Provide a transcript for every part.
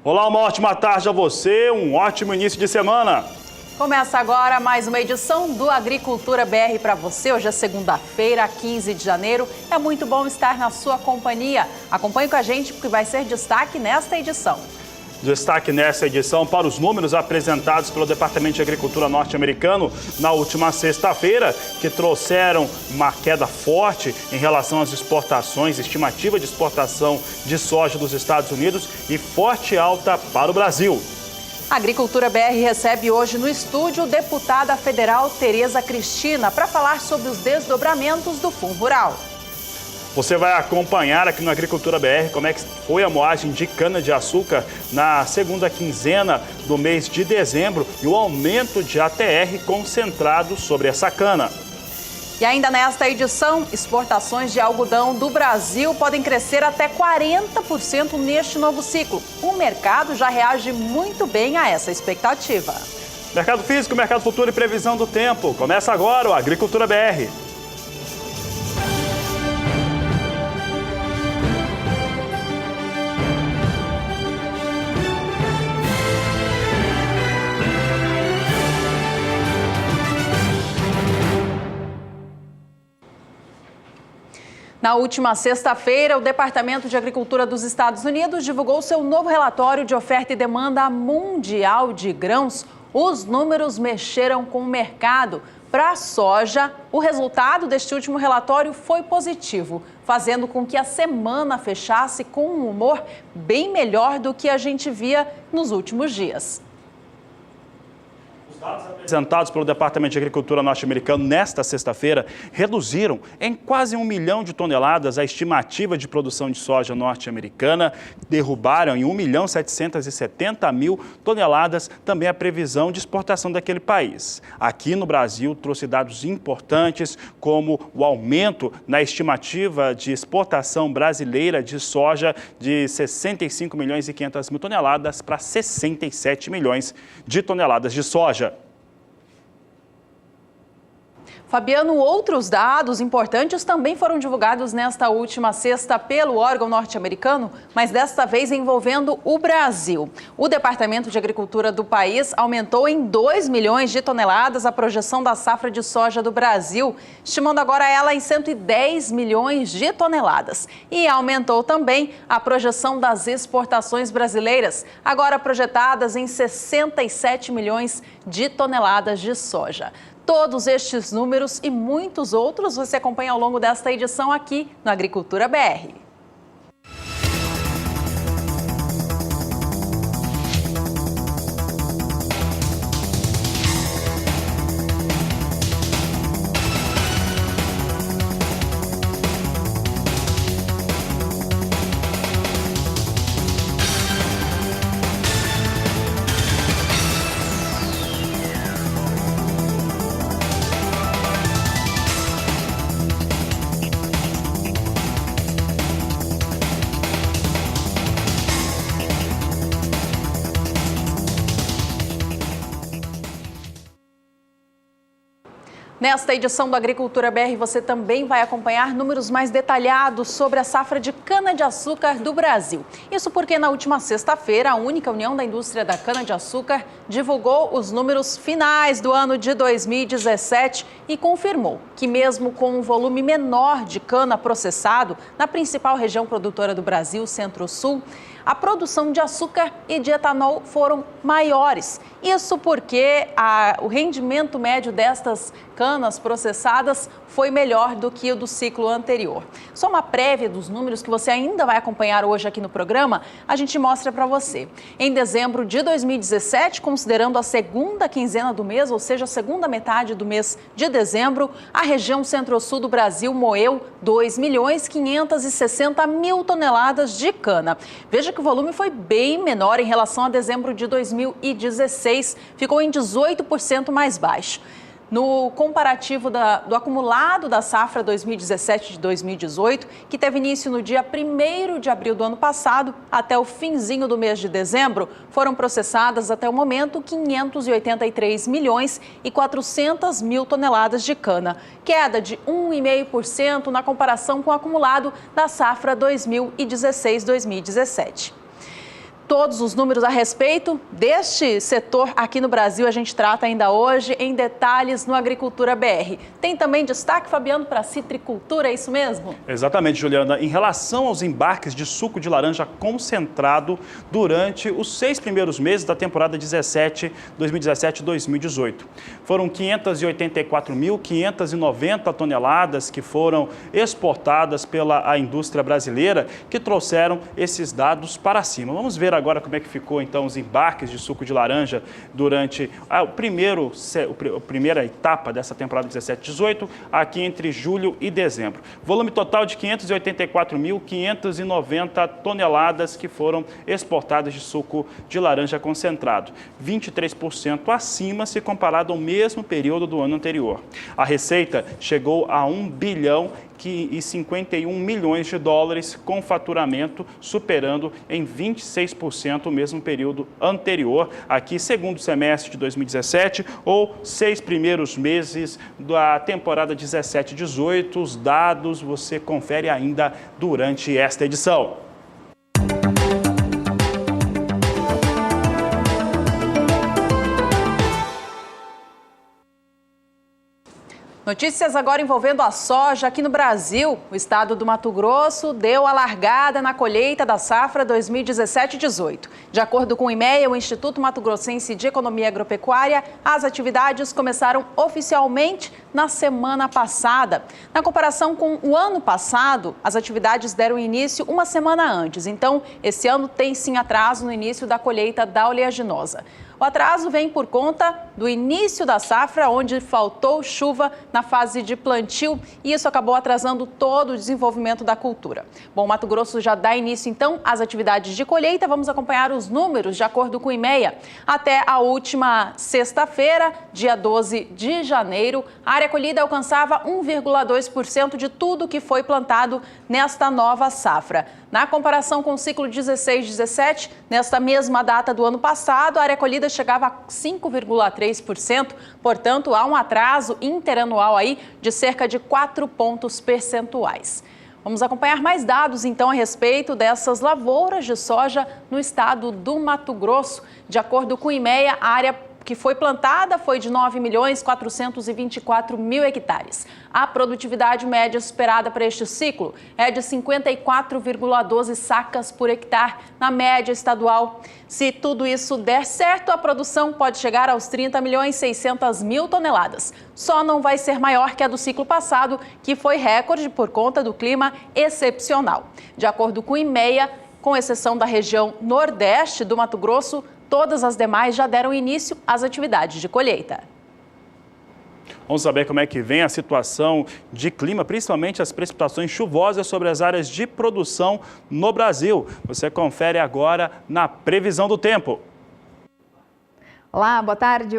Olá, uma ótima tarde a você, um ótimo início de semana. Começa agora mais uma edição do Agricultura BR para você. Hoje é segunda-feira, 15 de janeiro. É muito bom estar na sua companhia. Acompanhe com a gente porque vai ser destaque nesta edição. Destaque nessa edição para os números apresentados pelo Departamento de Agricultura norte-americano na última sexta-feira, que trouxeram uma queda forte em relação às exportações, estimativa de exportação de soja dos Estados Unidos e forte alta para o Brasil. A Agricultura BR recebe hoje no estúdio deputada federal Tereza Cristina para falar sobre os desdobramentos do Fundo Rural. Você vai acompanhar aqui no Agricultura BR como é que foi a moagem de cana-de-açúcar na segunda quinzena do mês de dezembro e o aumento de ATR concentrado sobre essa cana. E ainda nesta edição, exportações de algodão do Brasil podem crescer até 40% neste novo ciclo. O mercado já reage muito bem a essa expectativa. Mercado físico, mercado futuro e previsão do tempo. Começa agora o Agricultura BR. Na última sexta-feira, o Departamento de Agricultura dos Estados Unidos divulgou seu novo relatório de oferta e demanda mundial de grãos. Os números mexeram com o mercado. Para a soja, o resultado deste último relatório foi positivo, fazendo com que a semana fechasse com um humor bem melhor do que a gente via nos últimos dias. Os dados apresentados pelo Departamento de Agricultura norte-americano nesta sexta-feira reduziram em quase 1 milhão de toneladas a estimativa de produção de soja norte-americana, derrubaram em 1.770.000 toneladas também a previsão de exportação daquele país. Aqui no Brasil, trouxe dados importantes como o aumento na estimativa de exportação brasileira de soja de 65 milhões e 500 mil toneladas para 67 milhões de toneladas de soja. Fabiano, outros dados importantes também foram divulgados nesta última sexta pelo órgão norte-americano, mas desta vez envolvendo o Brasil. O Departamento de Agricultura do país aumentou em 2 milhões de toneladas a projeção da safra de soja do Brasil, estimando agora ela em 110 milhões de toneladas. E aumentou também a projeção das exportações brasileiras, agora projetadas em 67 milhões de toneladas de soja. Todos estes números e muitos outros você acompanha ao longo desta edição aqui no Agricultura BR. Nesta edição do Agricultura BR, você também vai acompanhar números mais detalhados sobre a safra de cana-de-açúcar do Brasil. Isso porque na última sexta-feira, a única União da Indústria da Cana-de-Açúcar divulgou os números finais do ano de 2017 e confirmou que mesmo com um volume menor de cana processado na principal região produtora do Brasil, Centro-Sul, a produção de açúcar e de etanol foram maiores. Isso porque o rendimento médio destas canas processadas foi melhor do que o do ciclo anterior. Só uma prévia dos números que você ainda vai acompanhar hoje aqui no programa, a gente mostra para você. Em dezembro de 2017, considerando a segunda quinzena do mês, ou seja, a segunda metade do mês de dezembro, a região Centro-Sul do Brasil moeu 2.560.000 toneladas de cana. Veja que o volume foi bem menor em relação a dezembro de 2016, ficou em 18% mais baixo. No comparativo do acumulado da safra 2017 de 2018, que teve início no dia 1º de abril do ano passado, até o finzinho do mês de dezembro, foram processadas até o momento 583 milhões e 400 mil toneladas de cana, queda de 1,5% na comparação com o acumulado da safra 2016-2017. Todos os números a respeito deste setor aqui no Brasil a gente trata ainda hoje em detalhes no Agricultura BR. Tem também destaque, Fabiano, para a citricultura, é isso mesmo? Exatamente, Juliana. Em relação aos embarques de suco de laranja concentrado durante os 6 primeiros meses da temporada 2017-2018. Foram 584.590 toneladas que foram exportadas pela indústria brasileira que trouxeram esses dados para cima. Vamos ver agora como é que ficou então os embarques de suco de laranja durante a primeira etapa dessa temporada 17-18, aqui entre julho e dezembro. Volume total de 584.590 toneladas que foram exportadas de suco de laranja concentrado, 23% acima se comparado ao mesmo período do ano anterior. A receita chegou a 1 bilhão e 51 milhões de dólares, com faturamento superando em 26% o mesmo período anterior, aqui segundo semestre de 2017 ou 6 primeiros meses da temporada 17-18. Os dados você confere ainda durante esta edição. Notícias agora envolvendo a soja aqui no Brasil. O estado do Mato Grosso deu a largada na colheita da safra 2017-18. De acordo com o IMEA, o Instituto Mato Grossense de Economia Agropecuária, as atividades começaram oficialmente na semana passada. Na comparação com o ano passado, as atividades deram início uma semana antes. Então, esse ano tem sim atraso no início da colheita da oleaginosa. O atraso vem por conta do início da safra, onde faltou chuva na fase de plantio e isso acabou atrasando todo o desenvolvimento da cultura. Bom, Mato Grosso já dá início, então, às atividades de colheita. Vamos acompanhar os números de acordo com o IMEA. Até a última sexta-feira, dia 12 de janeiro, a área colhida alcançava 1,2% de tudo que foi plantado nesta nova safra. Na comparação com o ciclo 16-17, nesta mesma data do ano passado, a área colhida chegava a 5,3%, portanto, há um atraso interanual aí de cerca de 4 pontos percentuais. Vamos acompanhar mais dados, então, a respeito dessas lavouras de soja no estado do Mato Grosso. De acordo com o IMEA, a área que foi plantada foi de 9.424.000 hectares. A produtividade média esperada para este ciclo é de 54,12 sacas por hectare na média estadual. Se tudo isso der certo, a produção pode chegar aos 30.600.000 toneladas. Só não vai ser maior que a do ciclo passado, que foi recorde por conta do clima excepcional. De acordo com o IMEA, com exceção da região nordeste do Mato Grosso, todas as demais já deram início às atividades de colheita. Vamos saber como é que vem a situação de clima, principalmente as precipitações chuvosas sobre as áreas de produção no Brasil. Você confere agora na previsão do tempo. Olá, boa tarde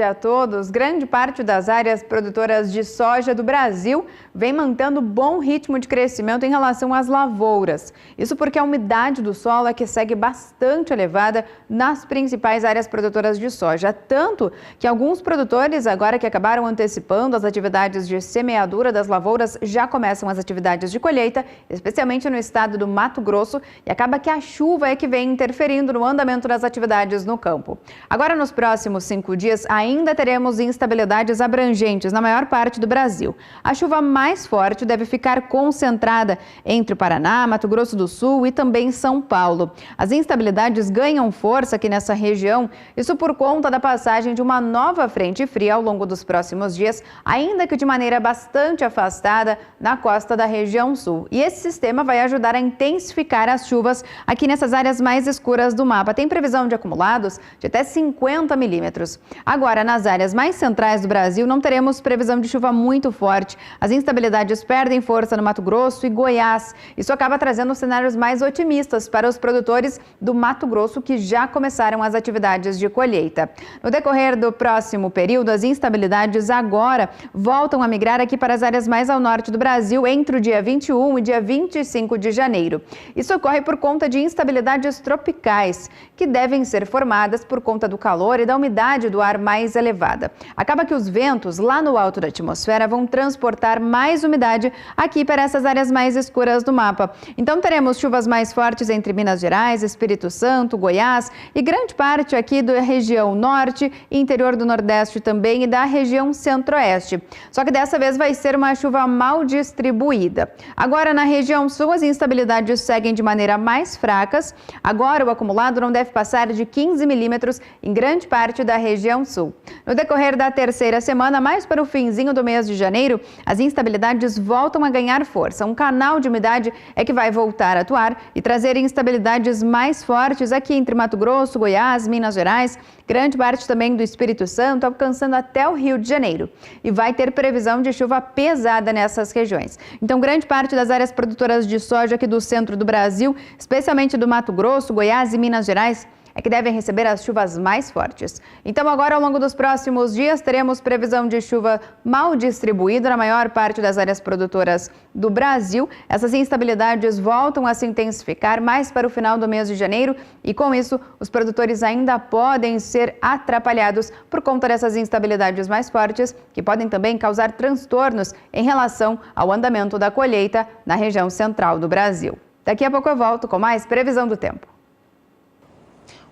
a todos. Grande parte das áreas produtoras de soja do Brasil vem mantendo bom ritmo de crescimento em relação às lavouras. Isso porque a umidade do solo é que segue bastante elevada nas principais áreas produtoras de soja. Tanto que alguns produtores, agora que acabaram antecipando as atividades de semeadura das lavouras, já começam as atividades de colheita, especialmente no estado do Mato Grosso, e acaba que a chuva é que vem interferindo no andamento das atividades no campo. Agora, nos próximos 5 dias, ainda teremos instabilidades abrangentes na maior parte do Brasil. A chuva mais forte deve ficar concentrada entre o Paraná, Mato Grosso do Sul e também São Paulo. As instabilidades ganham força aqui nessa região, isso por conta da passagem de uma nova frente fria ao longo dos próximos dias, ainda que de maneira bastante afastada na costa da região sul. E esse sistema vai ajudar a intensificar as chuvas aqui nessas áreas mais escuras do mapa. Tem previsão de acumulados de até 50 milímetros. Agora, nas áreas mais centrais do Brasil, não teremos previsão de chuva muito forte. As instabilidades perdem força no Mato Grosso e Goiás. Isso acaba trazendo cenários mais otimistas para os produtores do Mato Grosso que já começaram as atividades de colheita. No decorrer do próximo período, as instabilidades agora voltam a migrar aqui para as áreas mais ao norte do Brasil entre o dia 21 e dia 25 de janeiro. Isso ocorre por conta de instabilidades tropicais, que devem ser formadas por conta do calor e da umidade do ar mais elevada. Acaba que os ventos lá no alto da atmosfera vão transportar mais mais umidade aqui para essas áreas mais escuras do mapa. Então teremos chuvas mais fortes entre Minas Gerais, Espírito Santo, Goiás e grande parte aqui da região norte, interior do Nordeste também e da região centro-oeste. Só que dessa vez vai ser uma chuva mal distribuída. Agora na região sul as instabilidades seguem de maneira mais fracas. Agora o acumulado não deve passar de 15 milímetros em grande parte da região sul. No decorrer da terceira semana, mais para o finzinho do mês de janeiro, as instabilidades voltam a ganhar força. Um canal de umidade é que vai voltar a atuar e trazer instabilidades mais fortes aqui entre Mato Grosso, Goiás, Minas Gerais, grande parte também do Espírito Santo, alcançando até o Rio de Janeiro. E vai ter previsão de chuva pesada nessas regiões. Então, grande parte das áreas produtoras de soja aqui do centro do Brasil, especialmente do Mato Grosso, Goiás e Minas Gerais, é que devem receber as chuvas mais fortes. Então agora, ao longo dos próximos dias, teremos previsão de chuva mal distribuída na maior parte das áreas produtoras do Brasil. Essas instabilidades voltam a se intensificar mais para o final do mês de janeiro e, com isso, os produtores ainda podem ser atrapalhados por conta dessas instabilidades mais fortes, que podem também causar transtornos em relação ao andamento da colheita na região central do Brasil. Daqui a pouco eu volto com mais previsão do tempo.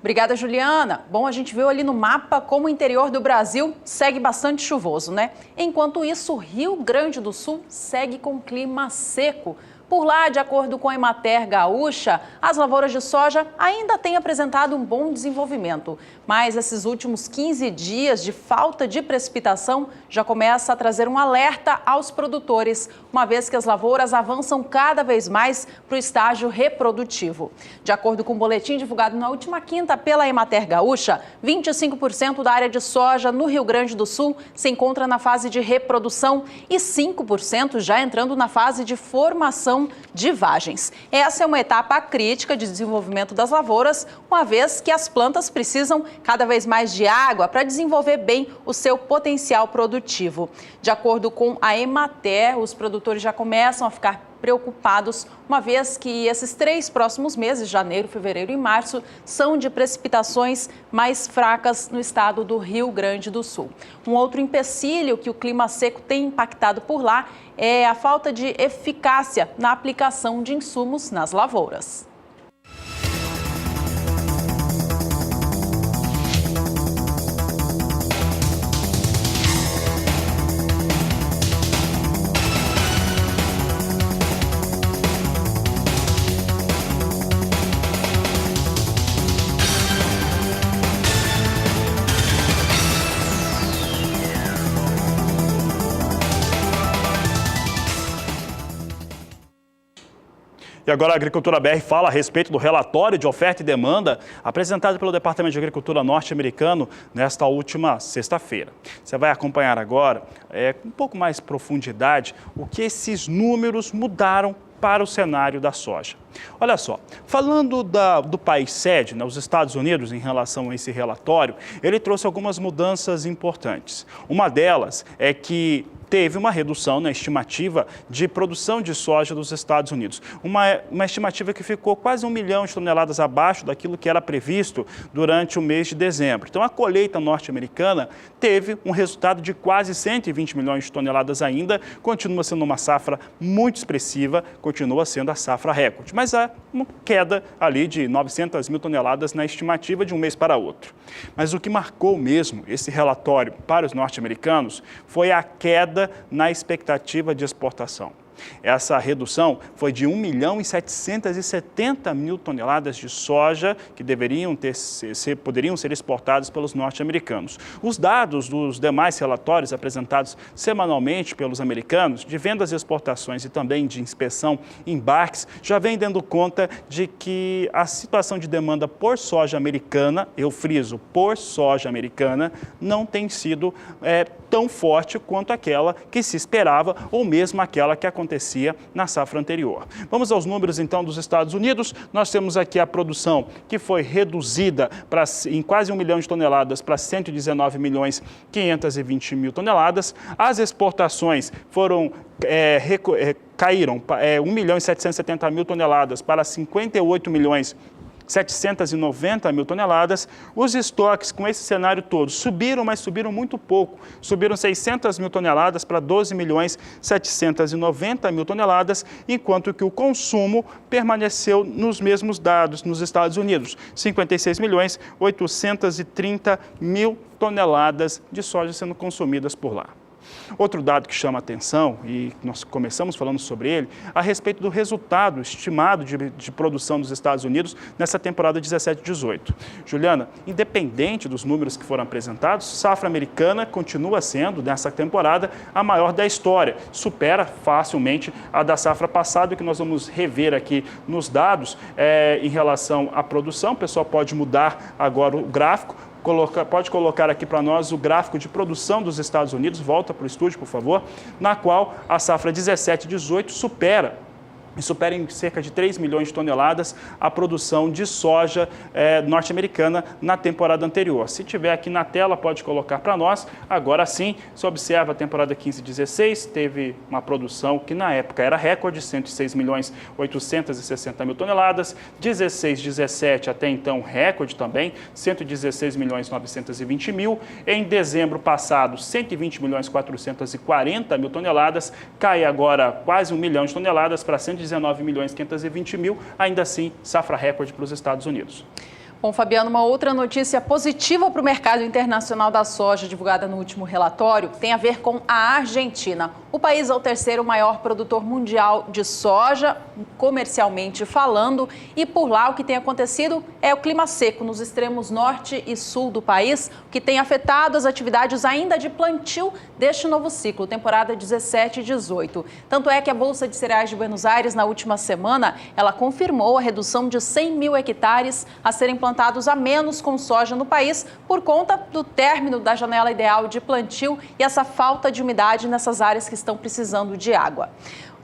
Obrigada, Juliana. Bom, a gente viu ali no mapa como o interior do Brasil segue bastante chuvoso, né? Enquanto isso, o Rio Grande do Sul segue com clima seco. Por lá, de acordo com a Emater Gaúcha, as lavouras de soja ainda têm apresentado um bom desenvolvimento. Mas esses últimos 15 dias de falta de precipitação já começa a trazer um alerta aos produtores, uma vez que as lavouras avançam cada vez mais para o estágio reprodutivo. De acordo com o boletim divulgado na última quinta pela Emater Gaúcha, 25% da área de soja no Rio Grande do Sul se encontra na fase de reprodução e 5% já entrando na fase de formação de vagens. Essa é uma etapa crítica de desenvolvimento das lavouras, uma vez que as plantas precisam cada vez mais de água para desenvolver bem o seu potencial produtivo. De acordo com a Emater, os produtores já começam a ficar preocupados, uma vez que esses 3 próximos meses, janeiro, fevereiro e março, são de precipitações mais fracas no estado do Rio Grande do Sul. Um outro empecilho que o clima seco tem impactado por lá é a falta de eficácia na aplicação de insumos nas lavouras. E agora a Agricultura BR fala a respeito do relatório de oferta e demanda apresentado pelo Departamento de Agricultura norte-americano nesta última sexta-feira. Você vai acompanhar agora, com um pouco mais profundidade, o que esses números mudaram para o cenário da soja. Olha só, falando do país sede, os Estados Unidos, em relação a esse relatório, ele trouxe algumas mudanças importantes. Uma delas é que teve uma redução na estimativa de produção de soja dos Estados Unidos. Uma estimativa que ficou quase 1 milhão de toneladas abaixo daquilo que era previsto durante o mês de dezembro. Então, a colheita norte-americana teve um resultado de quase 120 milhões de toneladas ainda, continua sendo uma safra muito expressiva, continua sendo a safra recorde. Mas há uma queda ali de 900 mil toneladas na estimativa de um mês para outro. Mas o que marcou mesmo esse relatório para os norte-americanos foi a queda na expectativa de exportação. Essa redução foi de 1 milhão e 770 mil toneladas de soja que poderiam ser exportadas pelos norte-americanos. Os dados dos demais relatórios apresentados semanalmente pelos americanos, de vendas e exportações e também de inspeção em embarques, já vem dando conta de que a situação de demanda por soja americana, eu friso, por soja americana, não tem sido tão forte quanto aquela que se esperava ou mesmo aquela que acontecia na safra anterior. Vamos aos números então dos Estados Unidos. Nós temos aqui a produção que foi reduzida em quase 1 milhão de toneladas para 119 milhões 520 mil toneladas. As exportações caíram 1 milhão e 770 mil toneladas para 58 milhões 790 mil toneladas. Os estoques com esse cenário todo subiram, mas subiram muito pouco. Subiram 600 mil toneladas para 12 milhões 790 mil toneladas, enquanto que o consumo permaneceu nos mesmos dados nos Estados Unidos, 56 milhões 830 mil toneladas de soja sendo consumidas por lá. Outro dado que chama a atenção, e nós começamos falando sobre ele, a respeito do resultado estimado de produção dos Estados Unidos nessa temporada 17-18. Juliana, independente dos números que foram apresentados, safra americana continua sendo, nessa temporada, a maior da história. Supera facilmente a da safra passada, que nós vamos rever aqui nos dados em relação à produção. O pessoal pode mudar agora o gráfico. Pode colocar aqui para nós o gráfico de produção dos Estados Unidos, volta para o estúdio, por favor, na qual a safra 17-18 supera em cerca de 3 milhões de toneladas a produção de soja norte-americana na temporada anterior. Se tiver aqui na tela, pode colocar para nós. Agora sim, se observa a temporada 15-16, teve uma produção que na época era recorde, 106 milhões 860 mil toneladas. 16-17 até então recorde também, 116 milhões 920 mil. Em dezembro passado, 120 milhões 440 mil toneladas. Cai agora quase 1 milhão de toneladas para 119 milhões 520 mil, ainda assim, safra recorde para os Estados Unidos. Bom, Fabiano, uma outra notícia positiva para o mercado internacional da soja, divulgada no último relatório, tem a ver com a Argentina. O país é o terceiro maior produtor mundial de soja, comercialmente falando, e por lá o que tem acontecido é o clima seco nos extremos norte e sul do país, o que tem afetado as atividades ainda de plantio deste novo ciclo, temporada 17-18. Tanto é que a Bolsa de Cereais de Buenos Aires, na última semana, ela confirmou a redução de 100 mil hectares a serem plantados a menos com soja no país por conta do término da janela ideal de plantio e essa falta de umidade nessas áreas que estão precisando de água.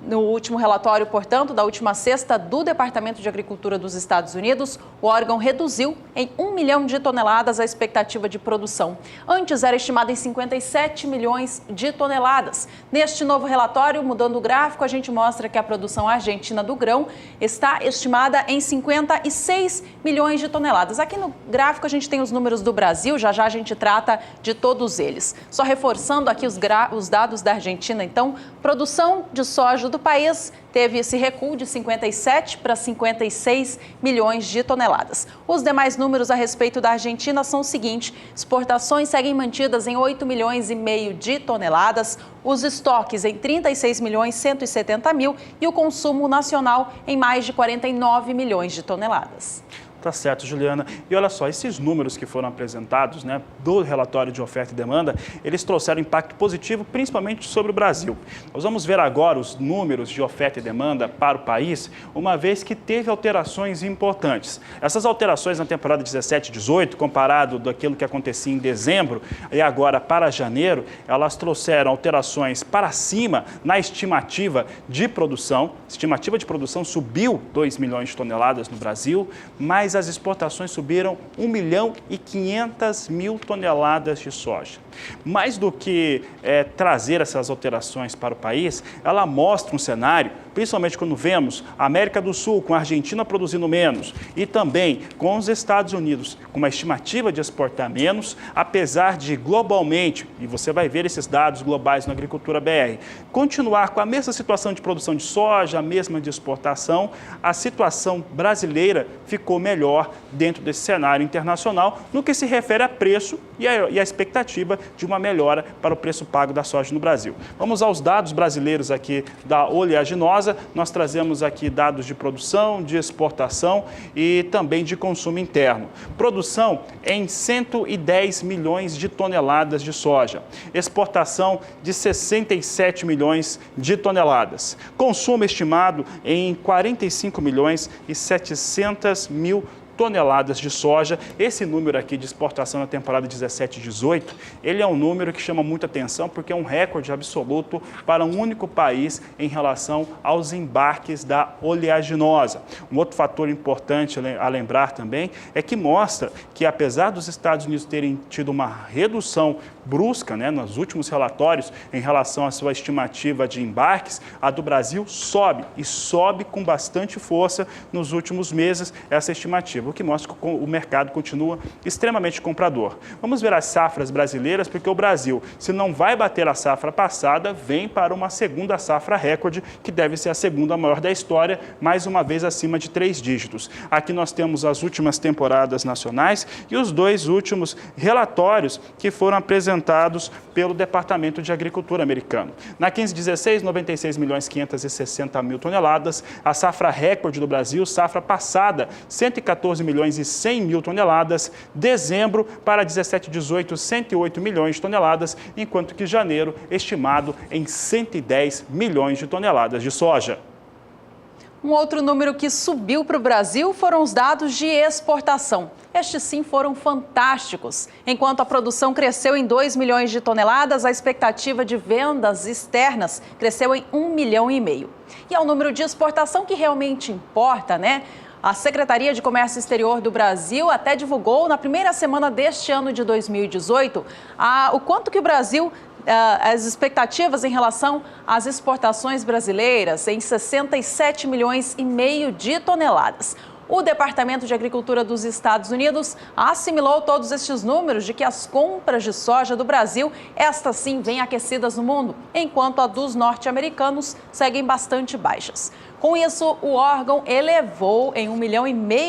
No último relatório, portanto, da última sexta do Departamento de Agricultura dos Estados Unidos, o órgão reduziu em 1 milhão de toneladas a expectativa de produção. Antes era estimada em 57 milhões de toneladas. Neste novo relatório, mudando o gráfico, a gente mostra que a produção argentina do grão está estimada em 56 milhões de toneladas. Aqui no gráfico a gente tem os números do Brasil, já já a gente trata de todos eles. Só reforçando aqui os dados da Argentina, então, produção de soja do país teve esse recuo de 57 para 56 milhões de toneladas. Os demais números a respeito da Argentina são os seguintes: exportações seguem mantidas em 8 milhões e meio de toneladas, os estoques em 36 milhões 170 mil e o consumo nacional em mais de 49 milhões de toneladas. Tá certo, Juliana. E olha só, esses números que foram apresentados, né, do relatório de oferta e demanda, eles trouxeram impacto positivo, principalmente sobre o Brasil. Nós vamos ver agora os números de oferta e demanda para o país, uma vez que teve alterações importantes. Essas alterações na temporada 17-18, comparado daquilo que acontecia em dezembro e agora para janeiro, elas trouxeram alterações para cima na estimativa de produção. A estimativa de produção subiu 2 milhões de toneladas no Brasil, mas as exportações subiram 1 milhão e 500 mil toneladas de soja. Mais do que trazer essas alterações para o país, ela mostra um cenário, principalmente quando vemos a América do Sul com a Argentina produzindo menos e também com os Estados Unidos com uma estimativa de exportar menos, apesar de globalmente, e você vai ver esses dados globais na Agricultura BR, continuar com a mesma situação de produção de soja, a mesma de exportação, a situação brasileira ficou melhor dentro desse cenário internacional no que se refere a preço e a expectativa de uma melhora para o preço pago da soja no Brasil. Vamos aos dados brasileiros aqui da oleaginosa. Nós trazemos aqui dados de produção, de exportação e também de consumo interno. Produção em 110 milhões de toneladas de soja. Exportação de 67 milhões de toneladas. Consumo estimado em 45 milhões e 700 mil toneladas de soja. Esse número aqui de exportação na temporada 17-18, ele é um número que chama muita atenção porque é um recorde absoluto para um único país em relação aos embarques da oleaginosa. Um outro fator importante a lembrar também é que mostra que, apesar dos Estados Unidos terem tido uma redução brusca, né, nos últimos relatórios em relação à sua estimativa de embarques, a do Brasil sobe e sobe com bastante força nos últimos meses essa estimativa. o que mostra que o mercado continua extremamente comprador. Vamos ver as safras brasileiras, porque o Brasil, se não vai bater a safra passada, vem para uma segunda safra recorde, que deve ser a segunda maior da história, mais uma vez acima de 3 dígitos. Aqui nós temos as últimas temporadas nacionais e os 2 últimos relatórios que foram apresentados pelo Departamento de Agricultura americano. Na 15/16, 96.560.000 toneladas, a safra recorde do Brasil, safra passada, 114.100.000 toneladas, dezembro para 17/18, 108 milhões de toneladas, enquanto que janeiro estimado em 110 milhões de toneladas de soja. Um outro número que subiu para o Brasil foram os dados de exportação. Estes sim foram fantásticos. Enquanto a produção cresceu em 2 milhões de toneladas, a expectativa de vendas externas cresceu em 1,5 milhão. E é o número de exportação que realmente importa, né? A Secretaria de Comércio Exterior do Brasil até divulgou na primeira semana deste ano de 2018 o quanto que o Brasil, as expectativas em relação às exportações brasileiras em 67,5 milhões de toneladas. O Departamento de Agricultura dos Estados Unidos assimilou todos estes números de que as compras de soja do Brasil, estas sim, vêm aquecidas no mundo, enquanto a dos norte-americanos seguem bastante baixas. Com isso, o órgão elevou em 1,5 milhão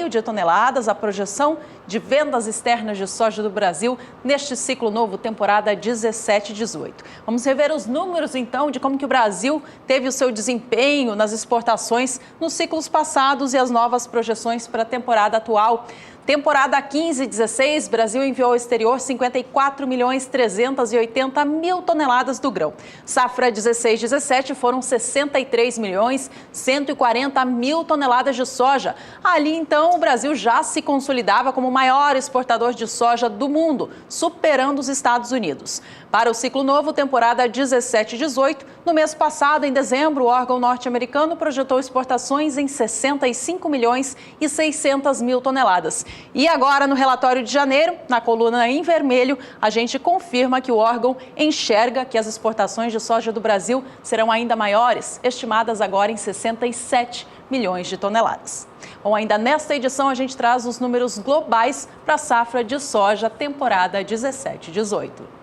de toneladas a projeção de vendas externas de soja do Brasil neste ciclo novo, temporada 17/18. Vamos rever os números, então, de como que o Brasil teve o seu desempenho nas exportações nos ciclos passados e as novas projeções para a temporada atual. Temporada 15/16, Brasil enviou ao exterior 54.380.000 toneladas do grão. Safra 16/17 foram 63.140.000 toneladas de soja. Ali, então, o Brasil já se consolidava como o maior exportador de soja do mundo, superando os Estados Unidos. Para o ciclo novo, temporada 17/18, no mês passado, em dezembro, o órgão norte-americano projetou exportações em 65.600.000 toneladas. E agora, no relatório de janeiro, na coluna em vermelho, a gente confirma que o órgão enxerga que as exportações de soja do Brasil serão ainda maiores, estimadas agora em 67 milhões de toneladas. Bom, ainda nesta edição, a gente traz os números globais para a safra de soja, temporada 17/18.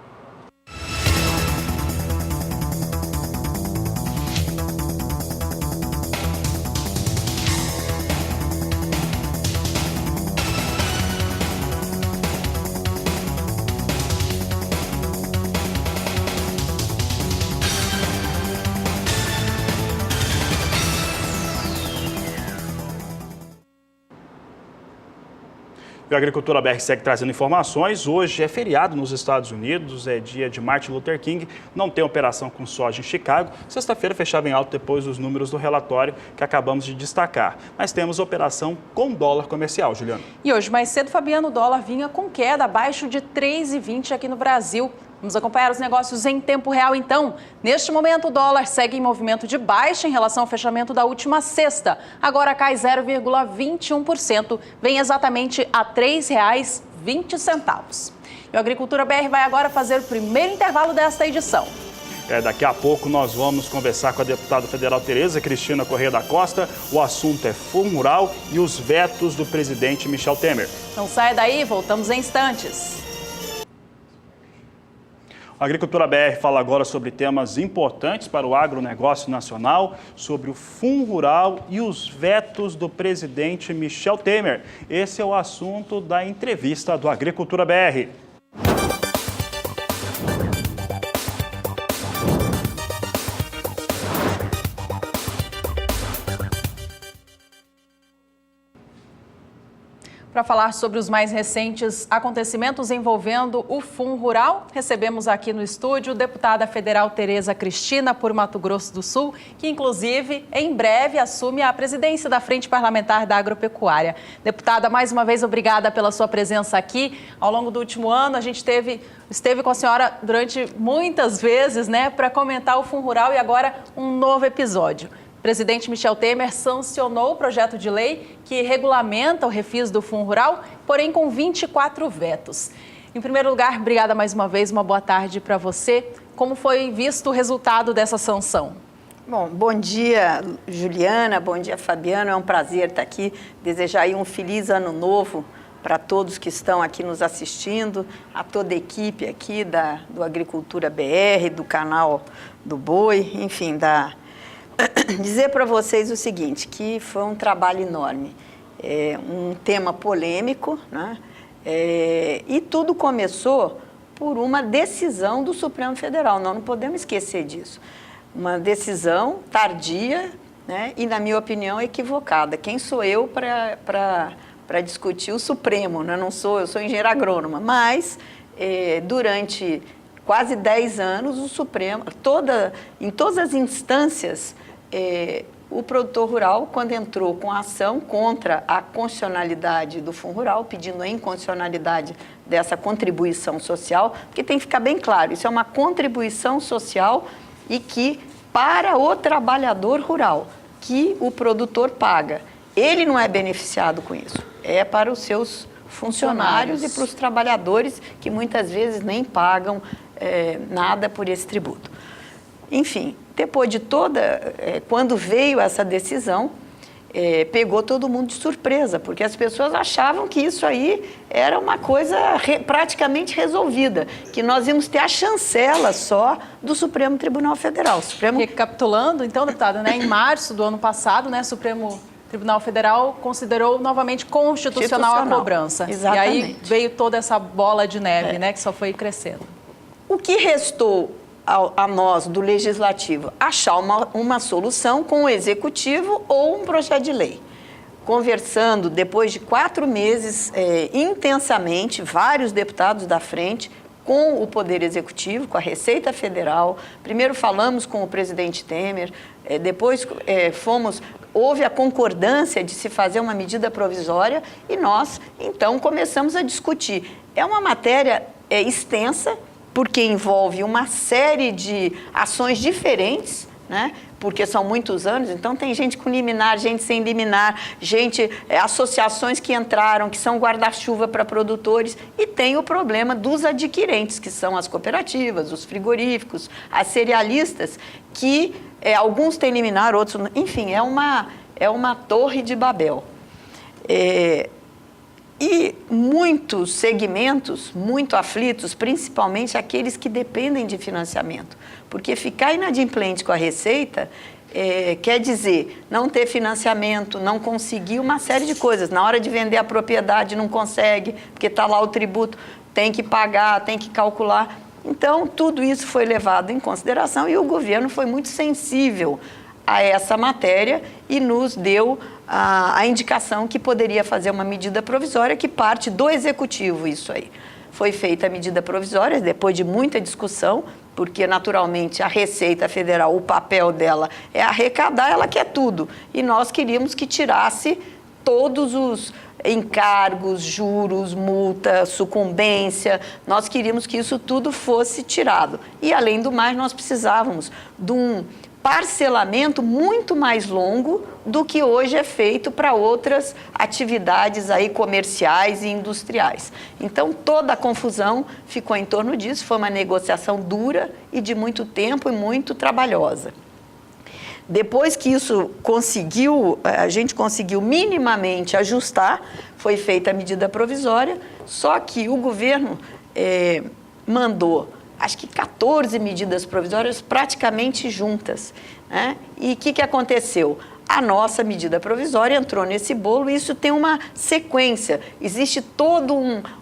E a Agricultura BR segue trazendo informações. Hoje é feriado nos Estados Unidos, é dia de Martin Luther King, não tem operação com soja em Chicago. Sexta-feira fechava em alto depois dos números do relatório que acabamos de destacar. Mas temos operação com dólar comercial, Juliana. E hoje, mais cedo, Fabiano, o dólar vinha com queda abaixo de 3,20 aqui no Brasil. Vamos acompanhar os negócios em tempo real, então. Neste momento, o dólar segue em movimento de baixa em relação ao fechamento da última sexta. Agora cai 0,21%, vem exatamente a R$ 3,20. E o Agricultura BR vai agora fazer o primeiro intervalo desta edição. Daqui a pouco nós vamos conversar com a deputada federal Tereza Cristina Corrêa da Costa. O assunto é Fundo Rural e os vetos do presidente Michel Temer. Não saia daí, voltamos em instantes. A Agricultura BR fala agora sobre temas importantes para o agronegócio nacional, sobre o Fundo Rural e os vetos do presidente Michel Temer. Esse é o assunto da entrevista do Agricultura BR. Para falar sobre os mais recentes acontecimentos envolvendo o Fundo Rural, recebemos aqui no estúdio a deputada federal Tereza Cristina, por Mato Grosso do Sul, que inclusive em breve assume a presidência da Frente Parlamentar da Agropecuária. Deputada, mais uma vez obrigada pela sua presença aqui. Ao longo do último ano a gente esteve com a senhora durante muitas vezes, né, para comentar o Fundo Rural e agora um novo episódio. O presidente Michel Temer sancionou o projeto de lei que regulamenta o refis do Fundo Rural, porém com 24 vetos. Em primeiro lugar, obrigada mais uma vez, uma boa tarde para você. Como foi visto o resultado dessa sanção? Bom, bom dia, Juliana, bom dia, Fabiano. É um prazer estar aqui. Desejar aí um feliz ano novo para todos que estão aqui nos assistindo, a toda a equipe aqui do Agricultura BR, do canal do Boi, enfim, dizer para vocês o seguinte, que foi um trabalho enorme, um tema polêmico, né? E tudo começou por uma decisão do Supremo Federal, nós não podemos esquecer disso. Uma decisão tardia, né, e, na minha opinião, equivocada. Quem sou eu para discutir o Supremo? Né? Eu sou engenheira agrônoma, mas durante quase 10 anos o Supremo, em todas as instâncias, o produtor rural, quando entrou com a ação contra a constitucionalidade do Fundo Rural, pedindo a inconstitucionalidade dessa contribuição social, porque tem que ficar bem claro, isso é uma contribuição social e que para o trabalhador rural, que o produtor paga. Ele não é beneficiado com isso, é para os seus funcionários e para os trabalhadores que muitas vezes nem pagam nada por esse tributo. Enfim, depois de quando veio essa decisão, pegou todo mundo de surpresa, porque as pessoas achavam que isso aí era uma coisa praticamente resolvida, que nós íamos ter a chancela só do Supremo Tribunal Federal. Recapitulando, então, deputada, né, em março do ano passado, né, o Supremo Tribunal Federal considerou novamente constitucional a cobrança. Exatamente. E aí veio toda essa bola de neve, né, que só foi crescendo. O que restou a nós, do Legislativo, achar uma solução com o Executivo ou um projeto de lei. Conversando, depois de 4 meses, intensamente, vários deputados da frente, com o Poder Executivo, com a Receita Federal. Primeiro falamos com o presidente Temer, depois houve a concordância de se fazer uma medida provisória e nós, então, começamos a discutir. É uma matéria extensa, porque envolve uma série de ações diferentes, né? Porque são muitos anos, então tem gente com liminar, gente sem liminar, associações que entraram, que são guarda-chuva para produtores, e tem o problema dos adquirentes, que são as cooperativas, os frigoríficos, as cerealistas, que alguns têm liminar, outros não. Enfim, é uma torre de Babel. E muitos segmentos muito aflitos, principalmente aqueles que dependem de financiamento. Porque ficar inadimplente com a Receita quer dizer não ter financiamento, não conseguir uma série de coisas. Na hora de vender a propriedade não consegue, porque está lá o tributo, tem que pagar, tem que calcular. Então, tudo isso foi levado em consideração e o governo foi muito sensível a essa matéria e nos deu a indicação que poderia fazer uma medida provisória que parte do Executivo, isso aí. Foi feita a medida provisória, depois de muita discussão, porque, naturalmente, a Receita Federal, o papel dela é arrecadar, ela quer tudo. E nós queríamos que tirasse todos os encargos, juros, multa, sucumbência, nós queríamos que isso tudo fosse tirado. E, além do mais, nós precisávamos de um parcelamento muito mais longo do que hoje é feito para outras atividades aí comerciais e industriais. Então, toda a confusão ficou em torno disso, foi uma negociação dura e de muito tempo e muito trabalhosa. Depois que isso a gente conseguiu minimamente ajustar, foi feita a medida provisória, só que o governo mandou acho que 14 medidas provisórias praticamente juntas, né? E o que aconteceu? A nossa medida provisória entrou nesse bolo e isso tem uma sequência. Existe toda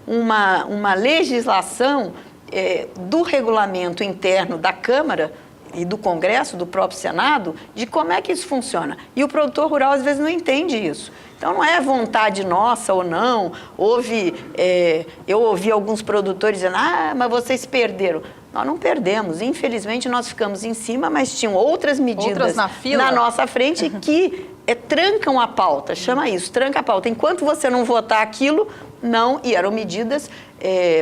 uma legislação do regulamento interno da Câmara e do Congresso, do próprio Senado, de como é que isso funciona. E o produtor rural, às vezes, não entende isso. Então, não é vontade nossa ou não. Eu ouvi alguns produtores dizendo, mas vocês perderam. Nós não perdemos. Infelizmente, nós ficamos em cima, mas tinham outras medidas na nossa frente que trancam a pauta. Chama isso, tranca a pauta. Enquanto você não votar aquilo, não. E eram medidas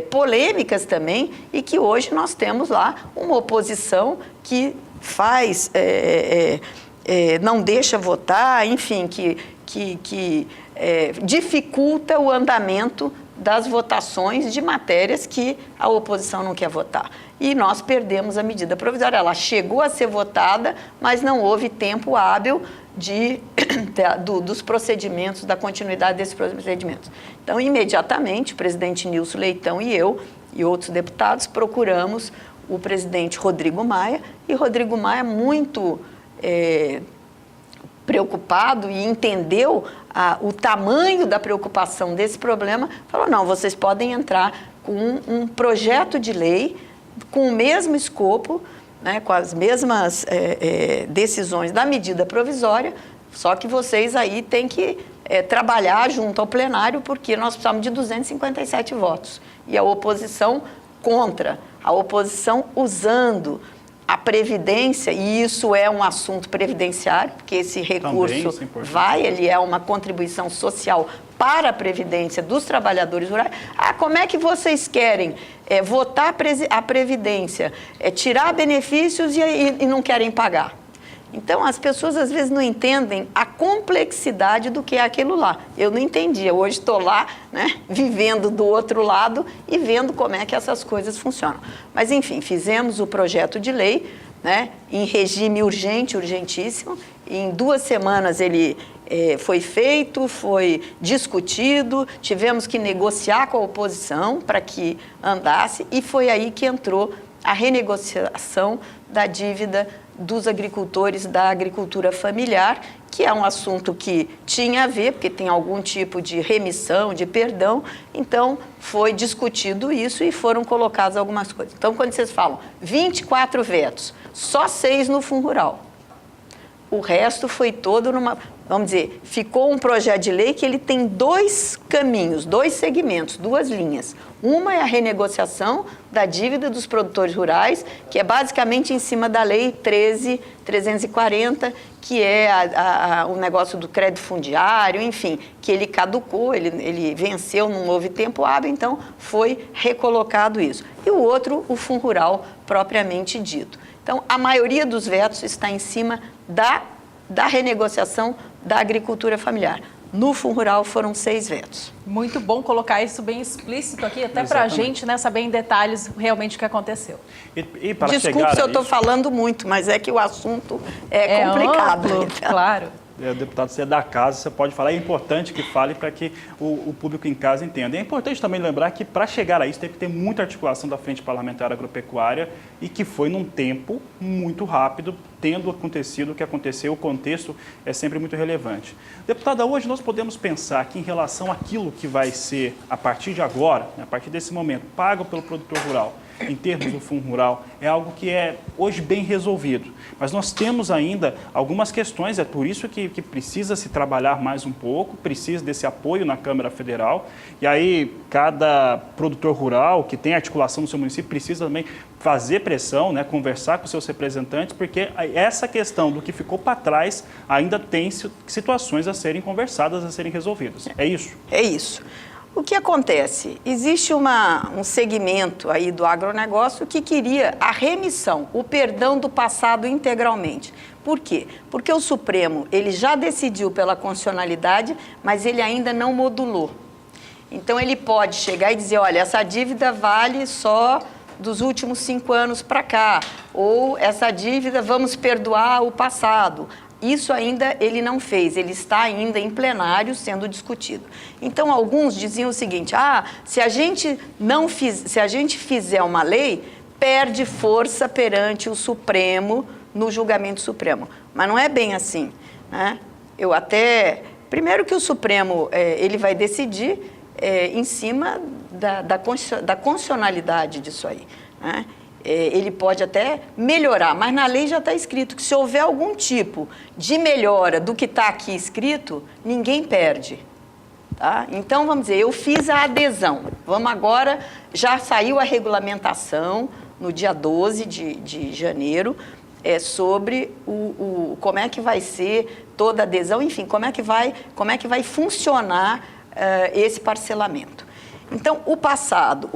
polêmicas também e que hoje nós temos lá uma oposição que faz, não deixa votar, enfim, que dificulta o andamento das votações de matérias que a oposição não quer votar. E nós perdemos a medida provisória. Ela chegou a ser votada, mas não houve tempo hábil dos procedimentos, da continuidade desses procedimentos. Então, imediatamente, o presidente Nilson Leitão e eu e outros deputados procuramos o presidente Rodrigo Maia, e Rodrigo Maia, muito preocupado e entendeu o tamanho da preocupação desse problema, falou, não, vocês podem entrar com um projeto de lei com o mesmo escopo, né, com as mesmas decisões da medida provisória, só que vocês aí têm que trabalhar junto ao plenário, porque nós precisamos de 257 votos. E a oposição contra, a oposição usando a Previdência, e isso é um assunto previdenciário, porque esse recurso ele é uma contribuição social para a Previdência dos trabalhadores rurais. Como é que vocês querem votar a Previdência, tirar benefícios e não querem pagar? Então, as pessoas às vezes não entendem a complexidade do que é aquilo lá. Eu não entendia. Hoje estou lá, né, vivendo do outro lado e vendo como é que essas coisas funcionam. Mas, enfim, fizemos o projeto de lei, né, em regime urgente, urgentíssimo. Em 2 semanas ele foi feito, foi discutido, tivemos que negociar com a oposição para que andasse, e foi aí que entrou a renegociação da dívida dos agricultores da agricultura familiar, que é um assunto que tinha a ver, porque tem algum tipo de remissão, de perdão, então foi discutido isso e foram colocadas algumas coisas. Então, quando vocês falam 24 vetos, só 6 no Fundo Rural, o resto foi todo numa, vamos dizer, ficou um projeto de lei que ele tem 2 caminhos, 2 segmentos, 2 linhas. Uma é a renegociação da dívida dos produtores rurais, que é basicamente em cima da Lei 13.340, que é o negócio do crédito fundiário, enfim, que ele caducou, ele venceu, não houve tempo hábil, então foi recolocado isso. E o outro, o Fundo Rural propriamente dito. Então, a maioria dos vetos está em cima da renegociação da agricultura familiar. No Fundo Rural foram 6 vetos. Muito bom colocar isso bem explícito aqui, até para a gente, né, saber em detalhes realmente o que acontece. Desculpe se eu estou falando muito, mas é que o assunto é complicado. Amplo, então. Claro. Deputado, você é da casa, você pode falar, é importante que fale para que o público em casa entenda. É importante também lembrar que para chegar a isso teve que ter muita articulação da Frente Parlamentar Agropecuária e que foi num tempo muito rápido, tendo acontecido o que aconteceu, o contexto é sempre muito relevante. Deputada, hoje nós podemos pensar que em relação àquilo que vai ser, a partir de agora, a partir desse momento, pago pelo produtor rural, em termos do Fundo Rural, é algo que é hoje bem resolvido. Mas nós temos ainda algumas questões, é por isso que precisa se trabalhar mais um pouco, precisa desse apoio na Câmara Federal. E aí, cada produtor rural que tem articulação no seu município precisa também fazer pressão, né, conversar com seus representantes, porque essa questão do que ficou para trás ainda tem situações a serem conversadas, a serem resolvidas. É isso? É isso. O que acontece? Existe um segmento aí do agronegócio que queria a remissão, o perdão do passado integralmente. Por quê? Porque o Supremo, ele já decidiu pela constitucionalidade, mas ele ainda não modulou. Então, ele pode chegar e dizer, olha, essa dívida vale só dos últimos 5 anos para cá, ou essa dívida vamos perdoar o passado. Isso ainda ele não fez, ele está ainda em plenário sendo discutido. Então, alguns diziam o seguinte, se a gente fizer uma lei, perde força perante o Supremo, no julgamento Supremo. Mas não é bem assim, né? Primeiro que o Supremo, ele vai decidir em cima da constitucionalidade disso aí, né? Ele pode até melhorar, mas na lei já está escrito que se houver algum tipo de melhora do que está aqui escrito, ninguém perde. Tá? Então, vamos dizer, eu fiz a adesão. Vamos agora, já saiu a regulamentação no dia 12 de janeiro, sobre como é que vai ser toda a adesão, enfim, como é que vai funcionar esse parcelamento. Então, o passado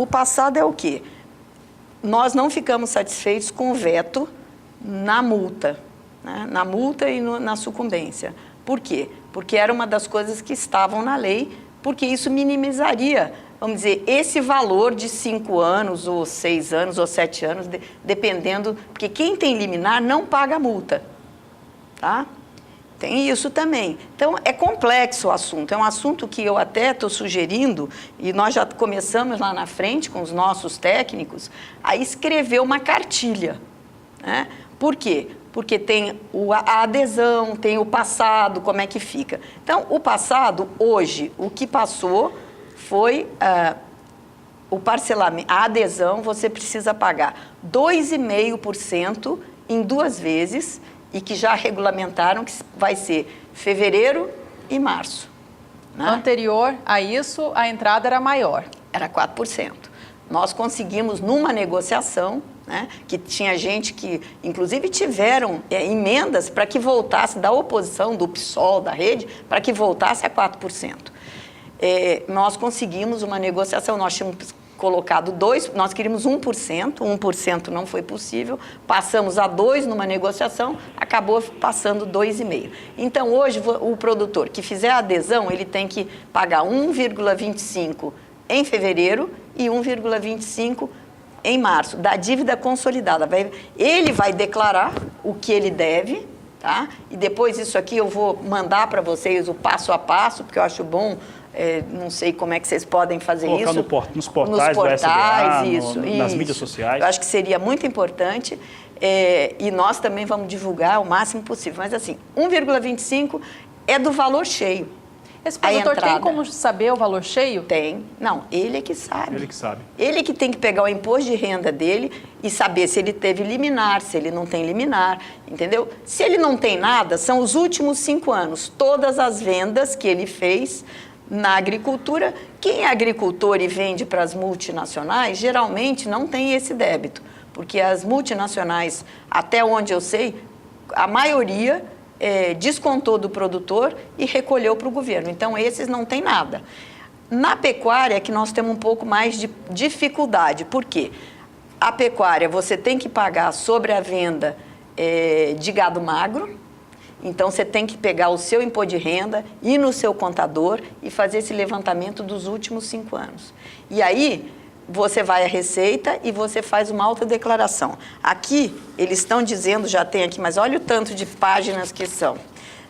é o quê? Nós não ficamos satisfeitos com o veto na multa, né? Na multa e na sucumbência. Por quê? Porque era uma das coisas que estavam na lei, porque isso minimizaria vamos dizer, esse valor de 5 anos, ou 6 anos, ou 7 anos, dependendo, porque quem tem liminar não paga multa, tá? Tem isso também. Então, é complexo o assunto. É um assunto que eu até estou sugerindo, e nós já começamos lá na frente com os nossos técnicos, a escrever uma cartilha, né? Por quê? Porque tem a adesão, tem o passado, como é que fica. Então, o passado, hoje, o que passou foi o parcelamento, a adesão, você precisa pagar 2,5% em 2 vezes, e que já regulamentaram que vai ser fevereiro e março. Né? Anterior a isso, a entrada era maior. Era 4%. Nós conseguimos, numa negociação, né, que tinha gente que, inclusive, tiveram emendas para que voltasse da oposição, do PSOL, da rede, para que voltasse a 4%. Nós conseguimos uma negociação, nós tínhamos colocado 2%, nós queríamos 1% não foi possível, passamos a 2% numa negociação, acabou passando 2,5%. Então, hoje, o produtor que fizer a adesão, ele tem que pagar 1,25% em fevereiro e 1,25% em março, da dívida consolidada. Ele vai declarar o que ele deve, tá? E depois isso aqui eu vou mandar para vocês o passo a passo, porque eu acho bom. Não sei como é que vocês podem fazer colocar isso. Nos portais do SDA, nas mídias sociais. Eu acho que seria muito importante. E nós também vamos divulgar o máximo possível. Mas assim, 1,25 é do valor cheio. Esse produtor tem como saber o valor cheio? Tem. Não, ele é que sabe. Ele que sabe. Ele que tem que pegar o imposto de renda dele e saber se ele teve liminar, se ele não tem liminar, entendeu? Se ele não tem nada, são os últimos 5 anos. Todas as vendas que ele fez na agricultura. Quem é agricultor e vende para as multinacionais, geralmente não tem esse débito, porque as multinacionais, até onde eu sei, a maioria descontou do produtor e recolheu para o governo. Então, esses não tem nada. Na pecuária é que nós temos um pouco mais de dificuldade. Por quê? A pecuária, você tem que pagar sobre a venda de gado magro. Então, você tem que pegar o seu imposto de renda, ir no seu contador e fazer esse levantamento dos últimos 5 anos. E aí, você vai à Receita e você faz uma autodeclaração. Aqui, eles estão dizendo, já tem aqui, mas olha o tanto de páginas que são,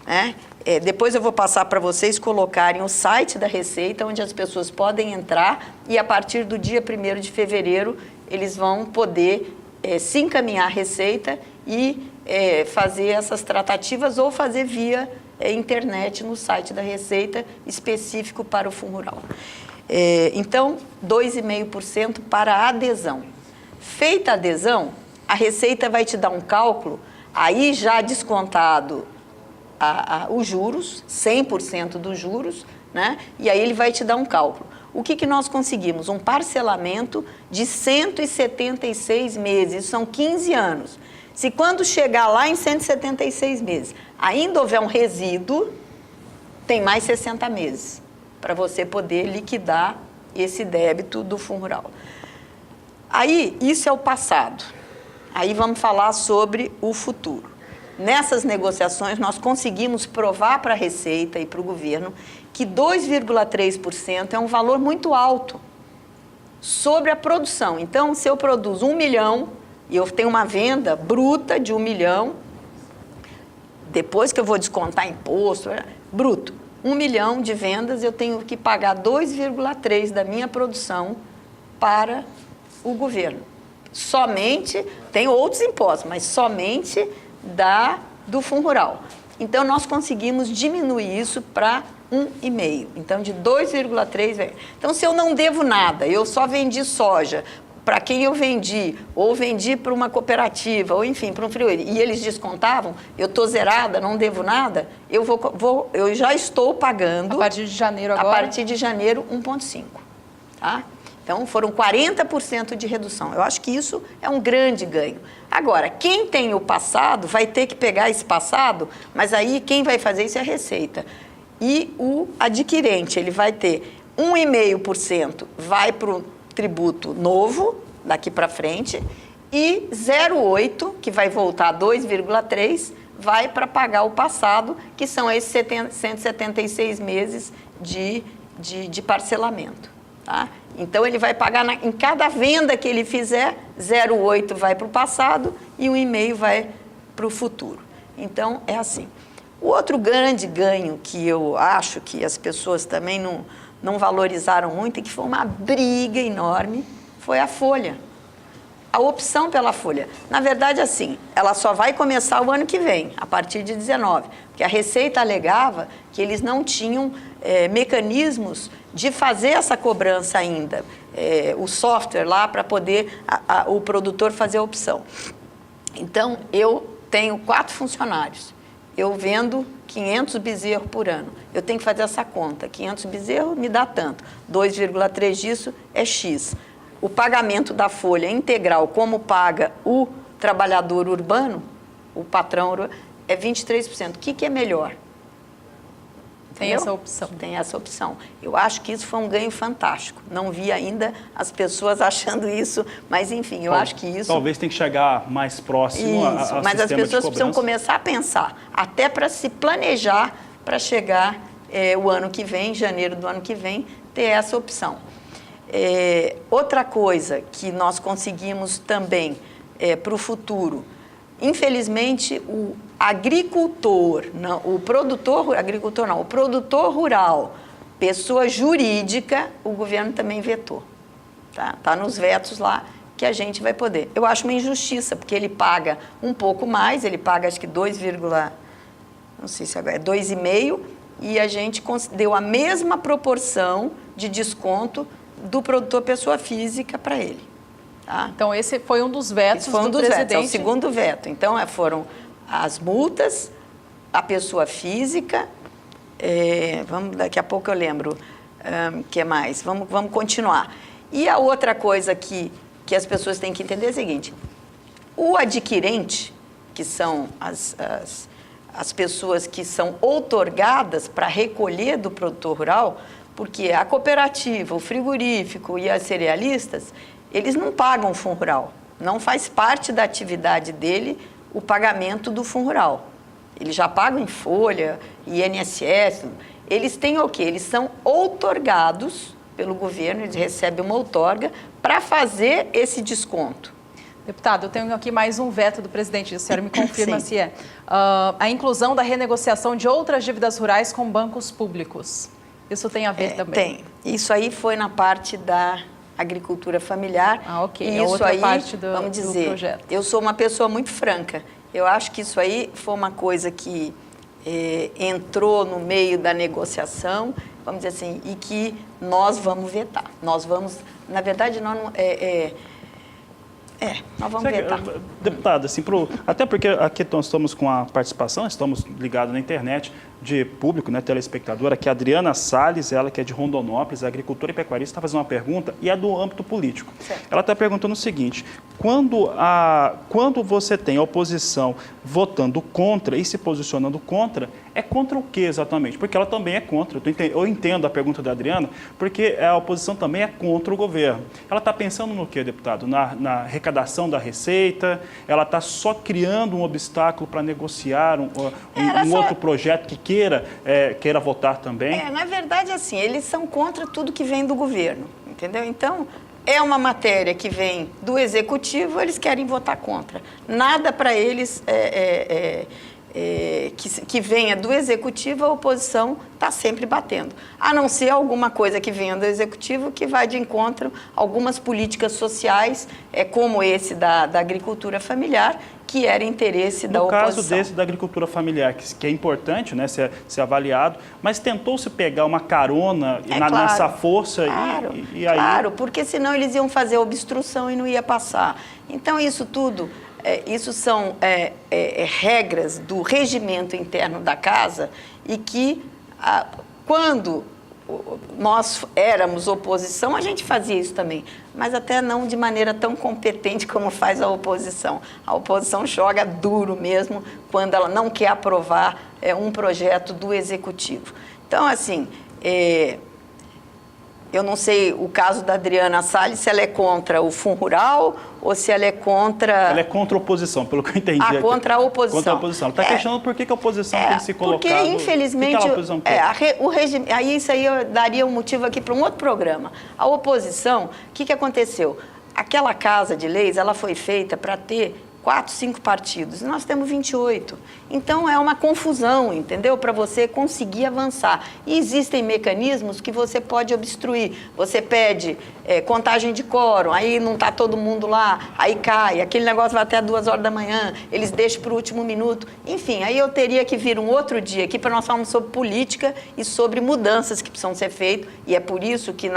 né? Depois eu vou passar para vocês colocarem o site da Receita, onde as pessoas podem entrar e, a partir do dia 1º de fevereiro, eles vão poder se encaminhar à Receita e fazer essas tratativas ou fazer via internet no site da Receita, específico para o Fundo Rural. Então, 2,5% para a adesão. Feita a adesão, a Receita vai te dar um cálculo, aí já descontado os juros, 100% dos juros, né? E aí ele vai te dar um cálculo. O que nós conseguimos? Um parcelamento de 176 meses, isso são 15 anos. Se quando chegar lá em 176 meses, ainda houver um resíduo, tem mais 60 meses para você poder liquidar esse débito do Fundo Rural. Aí, isso é o passado. Aí vamos falar sobre o futuro. Nessas negociações, nós conseguimos provar para a Receita e para o governo que 2,3% é um valor muito alto sobre a produção. Então, se eu produzo 1 milhão e eu tenho uma venda bruta de 1 milhão, depois que eu vou descontar imposto, bruto, 1 milhão de vendas, eu tenho que pagar 2,3% da minha produção para o governo. Somente, tem outros impostos, mas somente do Fundo Rural. Então, nós conseguimos diminuir isso para 1,5%. Então, de 2,3%. Então, se eu não devo nada, eu só vendi soja para quem eu vendi, ou vendi para uma cooperativa, ou enfim, para um frigorífico, e eles descontavam, eu estou zerada, não devo nada, eu já estou pagando... A partir de janeiro agora? A partir de janeiro, 1,5%. Tá? Então, foram 40% de redução. Eu acho que isso é um grande ganho. Agora, quem tem o passado vai ter que pegar esse passado, mas aí quem vai fazer isso é a Receita. E o adquirente, ele vai ter 1,5% vai para o tributo novo, daqui para frente, e 0,8%, que vai voltar a 2,3%, vai para pagar o passado, que são esses 176 meses de parcelamento. Tá? Então, ele vai pagar em cada venda que ele fizer, 0,8 vai para o passado e 1,5 vai para o futuro. Então, é assim. O outro grande ganho que eu acho que as pessoas também não valorizaram muito e que foi uma briga enorme, foi a folha. A opção pela folha. Na verdade, assim, ela só vai começar o ano que vem, a partir de 19, porque a Receita alegava que eles não tinham mecanismos de fazer essa cobrança ainda, o software lá para poder o produtor fazer a opção. Então, eu tenho 4 funcionários, eu vendo 500 bezerros por ano, eu tenho que fazer essa conta, 500 bezerros me dá tanto, 2,3 disso é X. O pagamento da folha integral, como paga o trabalhador urbano, o patrão urbano, é 23%. O que é melhor? Tem essa opção. Tem essa opção. Eu acho que isso foi um ganho fantástico. Não vi ainda as pessoas achando isso, mas enfim, eu acho que isso... Talvez tenha que chegar mais próximo a mas as pessoas precisam cobrança. começar a pensar, até para se planejar para chegar o ano que vem, janeiro do ano que vem, ter essa opção. Outra coisa que nós conseguimos também para o futuro, infelizmente o agricultor, não, o produtor rural, pessoa jurídica, o governo também vetou. Tá nos vetos lá que a gente vai poder. Eu acho uma injustiça, porque ele paga um pouco mais, ele paga acho que não sei se agora é 2,5, e a gente deu a mesma proporção de desconto do produtor pessoa física para ele. Tá? Então, esse foi um dos vetos do presidente. Vetos, é o segundo veto. Então, foram as multas, a pessoa física, daqui a pouco eu lembro, que mais? Vamos continuar. E a outra coisa que as pessoas têm que entender é o seguinte, o adquirente, que são as pessoas que são outorgadas para recolher do produtor rural, porque a cooperativa, o frigorífico e as cerealistas, eles não pagam fundo rural. Não faz parte da atividade dele o pagamento do fundo rural. Eles já pagam em folha, INSS. Eles têm o quê? Eles são outorgados pelo governo, eles recebem uma outorga para fazer esse desconto. Deputado, eu tenho aqui mais um veto do presidente, a senhora me confirma se é. A inclusão da renegociação de outras dívidas rurais com bancos públicos. Isso tem a ver também? Tem. Isso aí foi na parte da agricultura familiar. Ok. E isso aí, parte vamos dizer, do projeto. Eu sou uma pessoa muito franca. Eu acho que isso aí foi uma coisa que entrou no meio da negociação, vamos dizer assim, e que nós vamos vetar. Nós vamos, na verdade, nós não... nós vamos vetar. Deputada, assim, até porque aqui nós estamos com a participação, estamos ligados na internet, de público, né, telespectadora, que é a Adriana Salles, ela que é de Rondonópolis, agricultora e pecuarista, está fazendo uma pergunta e é do âmbito político. Certo. Ela está perguntando o seguinte, quando você tem a oposição votando contra e se posicionando contra, é contra o que exatamente? Porque ela também é contra, eu entendo a pergunta da Adriana, porque a oposição também é contra o governo. Ela está pensando no que, deputado? Na arrecadação da receita? Ela está só criando um obstáculo para negociar um outro projeto que queira votar também? Na verdade, assim, eles são contra tudo que vem do governo, entendeu? Então, é uma matéria que vem do executivo, eles querem votar contra. Nada para eles que venha do executivo, a oposição está sempre batendo. A não ser alguma coisa que venha do executivo que vai de encontro a algumas políticas sociais, como esse da agricultura familiar, que era interesse da oposição. No caso desse da agricultura familiar, que é importante, né, ser avaliado, mas tentou-se pegar uma carona nessa força e aí... Claro, porque senão eles iam fazer obstrução e não ia passar. Então, isso tudo... isso são regras do regimento interno da casa e que, quando nós éramos oposição, a gente fazia isso também, mas até não de maneira tão competente como faz a oposição. A oposição joga duro mesmo quando ela não quer aprovar um projeto do executivo. Então, assim, Eu não sei o caso da Adriana Salles, se ela é contra o Fundo Rural ou se ela é contra... Ela é contra a oposição, pelo que eu entendi. Contra a oposição. Contra a oposição. Ela está questionando por que a oposição tem se colocado... Porque, infelizmente, o regime... Aí isso aí eu daria um motivo aqui para um outro programa. A oposição, o que aconteceu? Aquela Casa de Leis, ela foi feita para ter 4, 5 partidos, e nós temos 28. Então, é uma confusão, entendeu? Para você conseguir avançar. E existem mecanismos que você pode obstruir. Você pede contagem de quórum, aí não está todo mundo lá, aí cai, aquele negócio vai até 2 horas da manhã, eles deixam para o último minuto. Enfim, aí eu teria que vir um outro dia aqui para nós falarmos sobre política e sobre mudanças que precisam ser feitas, e é por isso que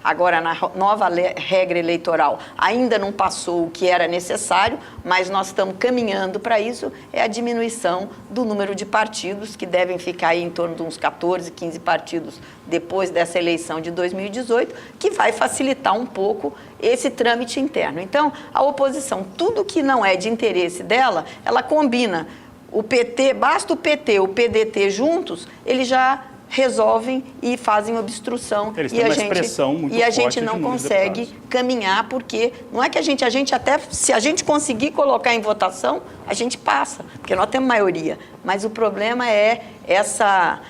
agora na nova regra eleitoral ainda não passou o que era necessário, mas nós estamos caminhando para isso, é a diminuição do número de partidos, que devem ficar aí em torno de uns 14, 15 partidos depois dessa eleição de 2018, que vai facilitar um pouco esse trâmite interno. Então, a oposição, tudo que não é de interesse dela, ela combina. O PT, basta o PT, o PDT juntos, eles já resolvem e fazem obstrução. Eles têm uma expressão muito forte. E a gente não consegue caminhar, porque não é que a gente até, se a gente conseguir colocar em votação, a gente passa, porque nós temos maioria. Mas o problema é essa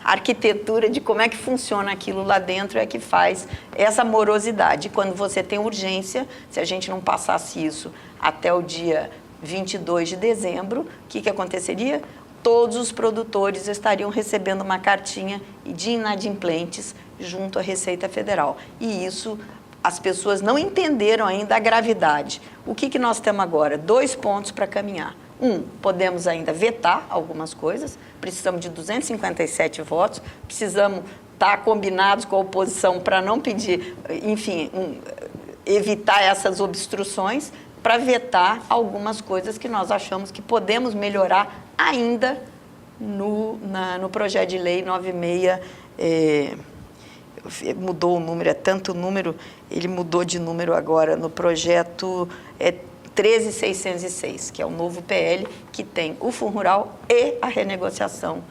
arquitetura de como é que funciona aquilo lá dentro, é que faz essa morosidade. Quando você tem urgência, se a gente não passasse isso até o dia 22 de dezembro, o que aconteceria? Todos os produtores estariam recebendo uma cartinha de inadimplentes junto à Receita Federal. E isso, as pessoas não entenderam ainda a gravidade. O que nós temos agora? 2 pontos para caminhar. Podemos ainda vetar algumas coisas, precisamos de 257 votos, precisamos estar combinados com a oposição para não pedir, enfim, evitar essas obstruções, para vetar algumas coisas que nós achamos que podemos melhorar ainda no projeto de lei 96, mudou o número, é tanto número, ele mudou de número agora no projeto 13.606, que é o novo PL, que tem o Fundo Rural e a renegociação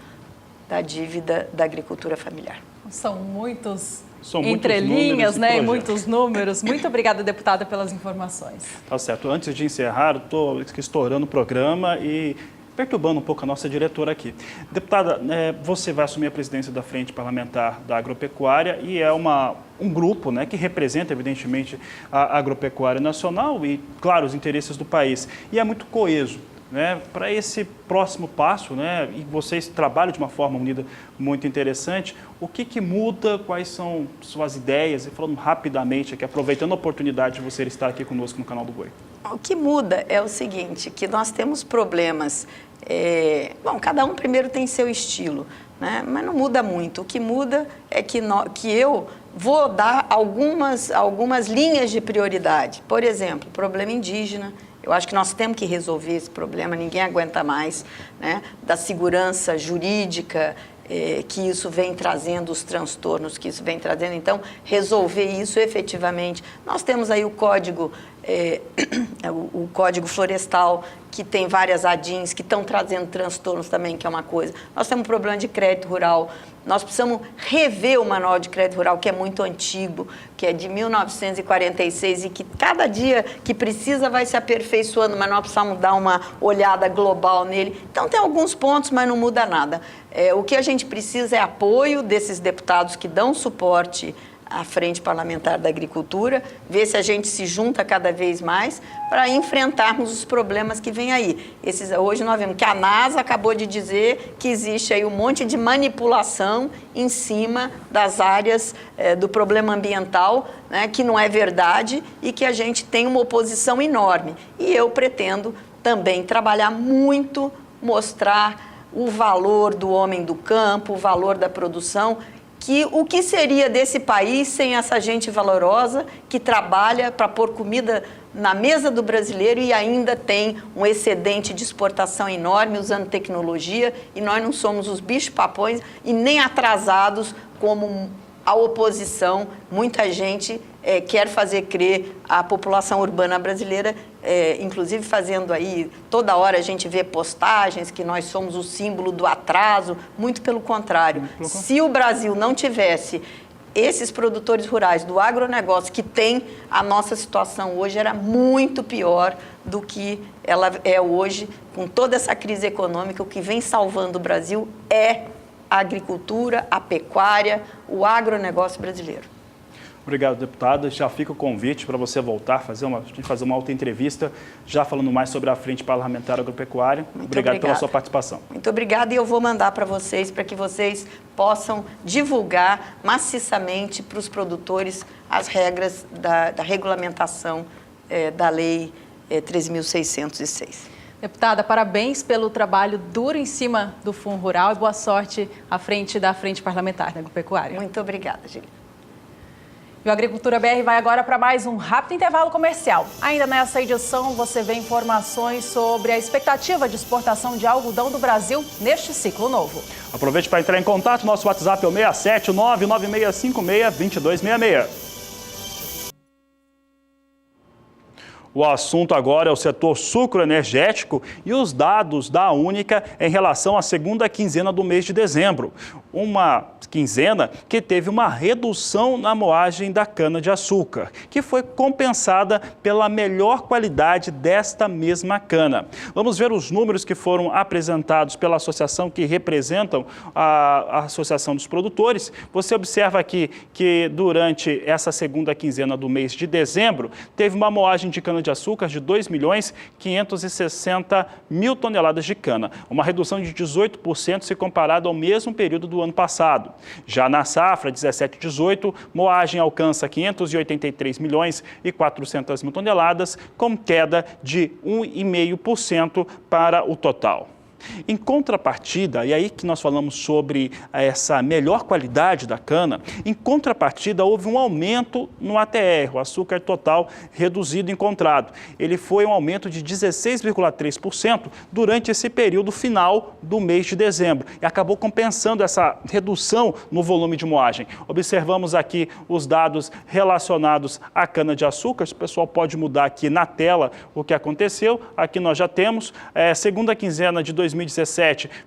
da dívida da agricultura familiar. São muitos entrelinhas, né? Muitos números. Muito obrigada, deputada, pelas informações. Tá certo. Antes de encerrar, estou estourando o programa e perturbando um pouco a nossa diretora aqui. Deputada, você vai assumir a presidência da Frente Parlamentar da Agropecuária e é um grupo, né, que representa, evidentemente, a agropecuária nacional e, claro, os interesses do país. E é muito coeso, né, para esse próximo passo, né, e vocês trabalham de uma forma unida muito interessante. O que muda? Quais são suas ideias? E falando rapidamente aqui, aproveitando a oportunidade de você estar aqui conosco no Canal do Boi. O que muda é o seguinte, que nós temos problemas, cada um primeiro tem seu estilo, né? Mas não muda muito. O que muda é que eu vou dar algumas linhas de prioridade. Por exemplo, problema indígena. Eu acho que nós temos que resolver esse problema, ninguém aguenta mais, né? Da segurança jurídica, que isso vem trazendo, os transtornos que isso vem trazendo. Então, resolver isso efetivamente. Nós temos aí o Código Florestal, que tem várias ADINs que estão trazendo transtornos também, que é uma coisa. Nós temos um problema de crédito rural. Nós precisamos rever o Manual de Crédito Rural, que é muito antigo, que é de 1946 e que cada dia que precisa vai se aperfeiçoando, mas nós precisamos dar uma olhada global nele. Então, tem alguns pontos, mas não muda nada. O que a gente precisa é apoio desses deputados que dão suporte à Frente Parlamentar da Agricultura, ver se a gente se junta cada vez mais para enfrentarmos os problemas que vêm aí. Hoje nós vemos que a NASA acabou de dizer que existe aí um monte de manipulação em cima das áreas do problema ambiental, né, que não é verdade e que a gente tem uma oposição enorme. E eu pretendo também trabalhar muito, mostrar o valor do homem do campo, o valor da produção, o que seria desse país sem essa gente valorosa que trabalha para pôr comida na mesa do brasileiro e ainda tem um excedente de exportação enorme usando tecnologia, e nós não somos os bichos-papões e nem atrasados como a oposição. Muita gente quer fazer crer a população urbana brasileira, inclusive fazendo aí, toda hora a gente vê postagens que nós somos o símbolo do atraso, muito pelo contrário. Se o Brasil não tivesse esses produtores rurais do agronegócio que tem a nossa situação hoje era muito pior do que ela é hoje, com toda essa crise econômica. O que vem salvando o Brasil é a agricultura, a pecuária, o agronegócio brasileiro. Obrigado, deputada. Já fica o convite para você voltar, fazer uma outra entrevista, já falando mais sobre a Frente Parlamentar Agropecuária. Obrigado pela sua participação. Muito obrigada, e eu vou mandar para vocês, para que vocês possam divulgar maciçamente para os produtores as regras da regulamentação da Lei 13.606. Deputada, parabéns pelo trabalho duro em cima do Fundo Rural e boa sorte à frente da Frente Parlamentar da Agropecuária. Muito obrigada, Gili. E o Agricultura BR vai agora para mais um rápido intervalo comercial. Ainda nessa edição você vê informações sobre a expectativa de exportação de algodão do Brasil neste ciclo novo. Aproveite para entrar em contato, nosso WhatsApp é o 67996562266. O assunto agora é o setor sucroenergético e os dados da Única em relação à segunda quinzena do mês de dezembro. Uma quinzena que teve uma redução na moagem da cana-de-açúcar, que foi compensada pela melhor qualidade desta mesma cana. Vamos ver os números que foram apresentados pela associação que representam a Associação dos Produtores. Você observa aqui que durante essa segunda quinzena do mês de dezembro, teve uma moagem de cana-de-açúcar de 2.560.000 toneladas de cana, uma redução de 18% se comparado ao mesmo período do ano passado. Já na safra 17/18, moagem alcança 583.400.000 toneladas, com queda de 1,5% para o total. Em contrapartida, e aí que nós falamos sobre essa melhor qualidade da cana, em contrapartida houve um aumento no ATR, o açúcar total reduzido encontrado. Ele foi um aumento de 16,3% durante esse período final do mês de dezembro e acabou compensando essa redução no volume de moagem. Observamos aqui os dados relacionados à cana-de-açúcar. O pessoal pode mudar aqui na tela o que aconteceu. Aqui nós já temos segunda quinzena de 2017,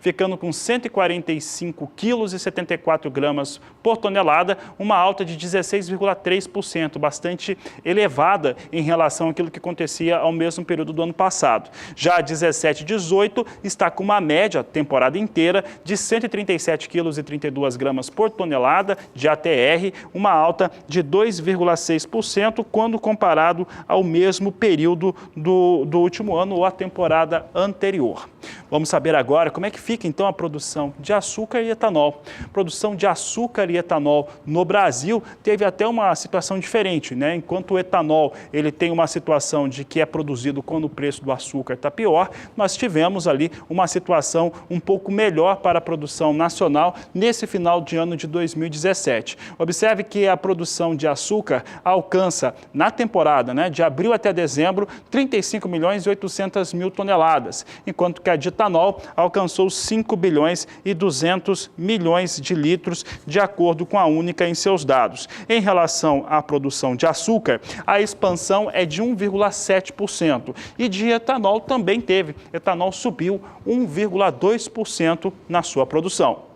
ficando com 145,74 kg por tonelada, uma alta de 16,3%, bastante elevada em relação àquilo que acontecia ao mesmo período do ano passado. Já 17/18 está com uma média, temporada inteira, de 137,32 kg por tonelada de ATR, uma alta de 2,6% quando comparado ao mesmo período do último ano ou a temporada anterior. Vamos saber agora como é que fica então a produção de açúcar e etanol. Produção de açúcar e etanol no Brasil teve até uma situação diferente, né? Enquanto o etanol ele tem uma situação de que é produzido quando o preço do açúcar está pior, nós tivemos ali uma situação um pouco melhor para a produção nacional nesse final de ano de 2017. Observe que a produção de açúcar alcança na temporada, né, de abril até dezembro, 35.800.000 toneladas, enquanto que a de etanol alcançou 5.200.000.000 de litros, de acordo com a Única em seus dados. Em relação à produção de açúcar, a expansão é de 1,7% e de etanol também teve. Etanol subiu 1,2% na sua produção.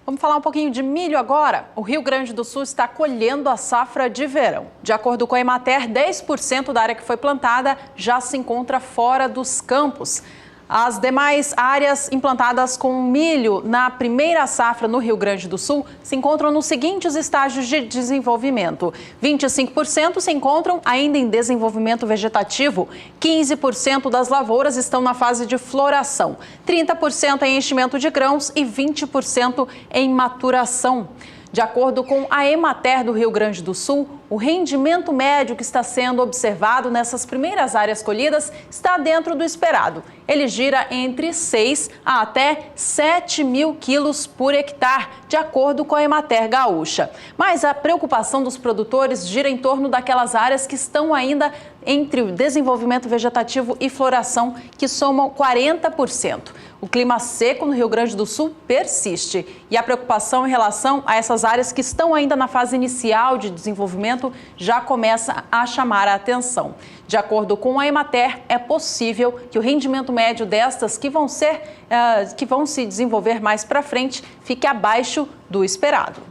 Vamos falar um pouquinho de milho agora. O Rio Grande do Sul está colhendo a safra de verão. De acordo com a Emater, 10% da área que foi plantada já se encontra fora dos campos. As demais áreas implantadas com milho na primeira safra no Rio Grande do Sul se encontram nos seguintes estágios de desenvolvimento. 25% se encontram ainda em desenvolvimento vegetativo, 15% das lavouras estão na fase de floração, 30% em enchimento de grãos e 20% em maturação. De acordo com a Emater do Rio Grande do Sul, o rendimento médio que está sendo observado nessas primeiras áreas colhidas está dentro do esperado. Ele gira entre 6 a até 7 mil quilos por hectare, de acordo com a Emater Gaúcha. Mas a preocupação dos produtores gira em torno daquelas áreas que estão ainda entre o desenvolvimento vegetativo e floração, que somam 40%. O clima seco no Rio Grande do Sul persiste e a preocupação em relação a essas áreas que estão ainda na fase inicial de desenvolvimento já começa a chamar a atenção. De acordo com a Emater, é possível que o rendimento médio destas que vão se desenvolver mais para frente fique abaixo do esperado.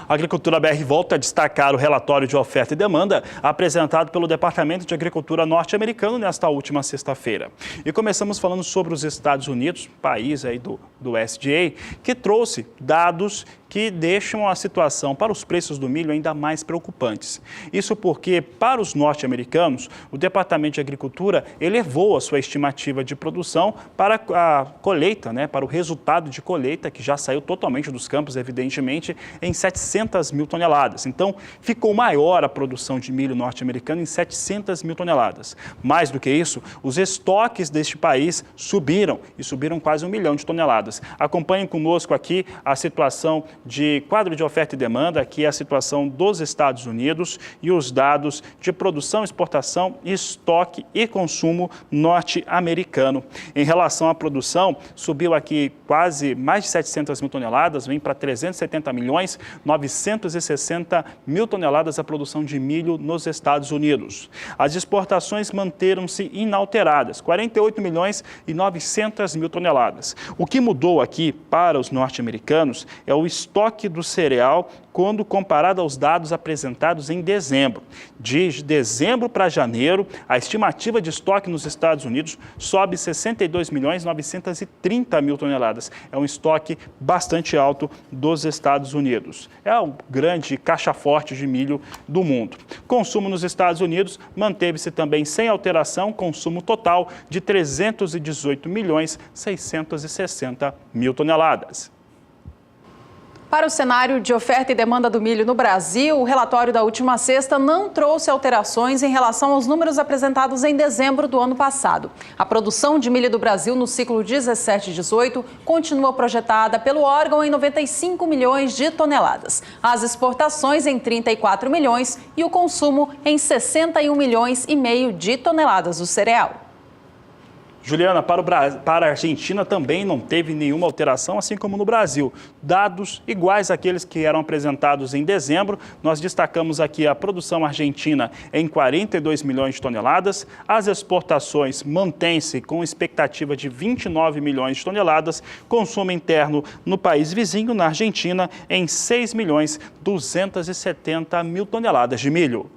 A Agricultura BR volta a destacar o relatório de oferta e demanda apresentado pelo Departamento de Agricultura norte-americano nesta última sexta-feira. E começamos falando sobre os Estados Unidos, país aí do USDA, que trouxe dados que deixam a situação para os preços do milho ainda mais preocupantes. Isso porque, para os norte-americanos, o Departamento de Agricultura elevou a sua estimativa de produção para a colheita, para o resultado de colheita, que já saiu totalmente dos campos, evidentemente, em 700 mil toneladas. Então, ficou maior a produção de milho norte-americano em 700 mil toneladas. Mais do que isso, os estoques deste país subiram, e subiram quase 1 milhão de toneladas. Acompanhem conosco aqui a situação de quadro de oferta e demanda, aqui é a situação dos Estados Unidos e os dados de produção, exportação, estoque e consumo norte-americano. Em relação à produção, subiu aqui quase mais de 700 mil toneladas, vem para 370 milhões, 960 mil toneladas a produção de milho nos Estados Unidos. As exportações manteram-se inalteradas, 48 milhões e 900 mil toneladas. O que mudou aqui para os norte-americanos é o estoque do cereal quando comparado aos dados apresentados em dezembro. De dezembro para janeiro, a estimativa de estoque nos Estados Unidos sobe 62 milhões 930 mil toneladas. É um estoque bastante alto dos Estados Unidos. É o grande caixa forte de milho do mundo. Consumo nos Estados Unidos manteve-se também sem alteração, consumo total de 318 milhões 660 mil toneladas. Para o cenário de oferta e demanda do milho no Brasil, o relatório da última sexta não trouxe alterações em relação aos números apresentados em dezembro do ano passado. A produção de milho do Brasil no ciclo 17-18 continua projetada pelo órgão em 95 milhões de toneladas, as exportações em 34 milhões e o consumo em 61 milhões e meio de toneladas do cereal. Juliana, para a Argentina também não teve nenhuma alteração, assim como no Brasil. Dados iguais àqueles que eram apresentados em dezembro. Nós destacamos aqui a produção argentina em 42 milhões de toneladas. As exportações mantêm-se com expectativa de 29 milhões de toneladas. Consumo interno no país vizinho, na Argentina, em 6 milhões 270 mil toneladas de milho.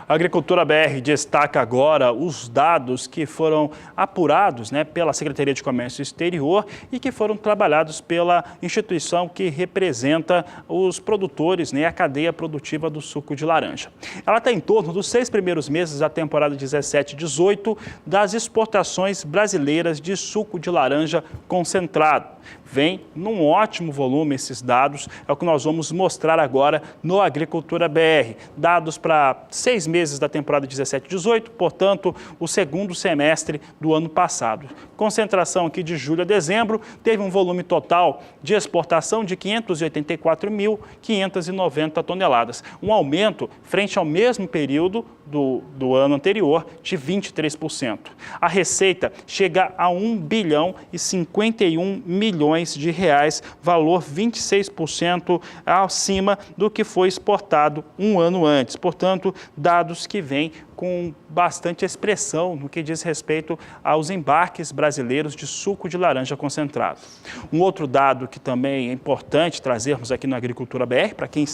A Agricultura BR destaca agora os dados que foram apurados pela Secretaria de Comércio Exterior e que foram trabalhados pela instituição que representa os produtores, a cadeia produtiva do suco de laranja. Ela está em torno dos 6 primeiros meses da temporada 17-18 das exportações brasileiras de suco de laranja concentrado. Vem num ótimo volume esses dados, é o que nós vamos mostrar agora no Agricultura BR. Dados para 6 meses da temporada 17-18, portanto, o segundo semestre do ano passado. Concentração aqui de julho a dezembro, teve um volume total de exportação de 584.590 toneladas. Um aumento frente ao mesmo período do ano anterior de 23%. A receita chega a 1 bilhão e 51 milhões de reais, valor 26% acima do que foi exportado um ano antes. Portanto, dados que vêm com bastante expressão no que diz respeito aos embarques brasileiros de suco de laranja concentrado. Um outro dado que também é importante trazermos aqui no Agricultura BR, para quem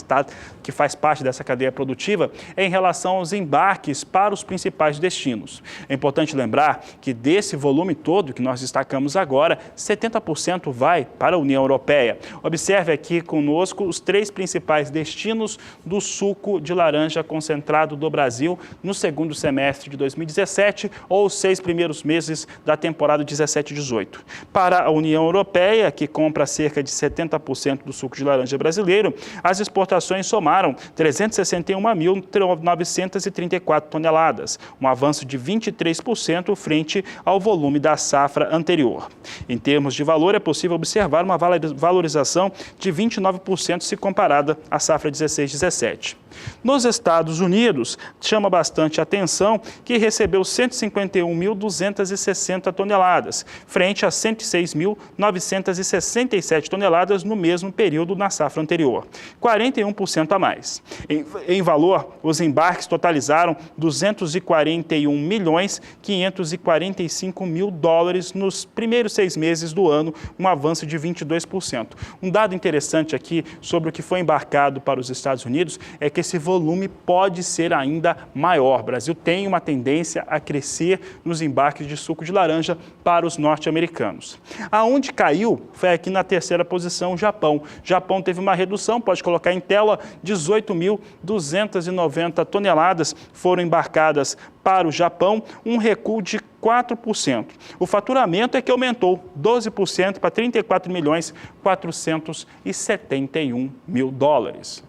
que faz parte dessa cadeia produtiva, é em relação aos embarques para os principais destinos. É importante lembrar que desse volume todo que nós destacamos agora, 70% vai para a União Europeia. Observe aqui conosco os 3 principais destinos do suco de laranja concentrado do Brasil no segundo semestre de 2017 ou os 6 primeiros meses da temporada 17-18. Para a União Europeia, que compra cerca de 70% do suco de laranja brasileiro, as exportações somaram 361.934 toneladas, um avanço de 23% frente ao volume da safra anterior. Em termos de valor, é possível observar uma valorização de 29% se comparada à safra 16-17. Nos Estados Unidos, chama bastante atenção que recebeu 151.260 toneladas, frente a 106.967 toneladas no mesmo período na safra anterior, 41% a mais. Em valor, os embarques totalizaram 241.545 mil dólares nos primeiros 6 meses do ano, um avanço de 22%. Um dado interessante aqui sobre o que foi embarcado para os Estados Unidos é que esse volume pode ser ainda maior. O Brasil tem uma tendência a crescer nos embarques de suco de laranja para os norte-americanos. Aonde caiu foi aqui na terceira posição o Japão. O Japão teve uma redução, pode colocar em tela, 18.290 toneladas foram embarcadas para o Japão, um recuo de 4%. O faturamento é que aumentou 12% para 34.471.000 dólares.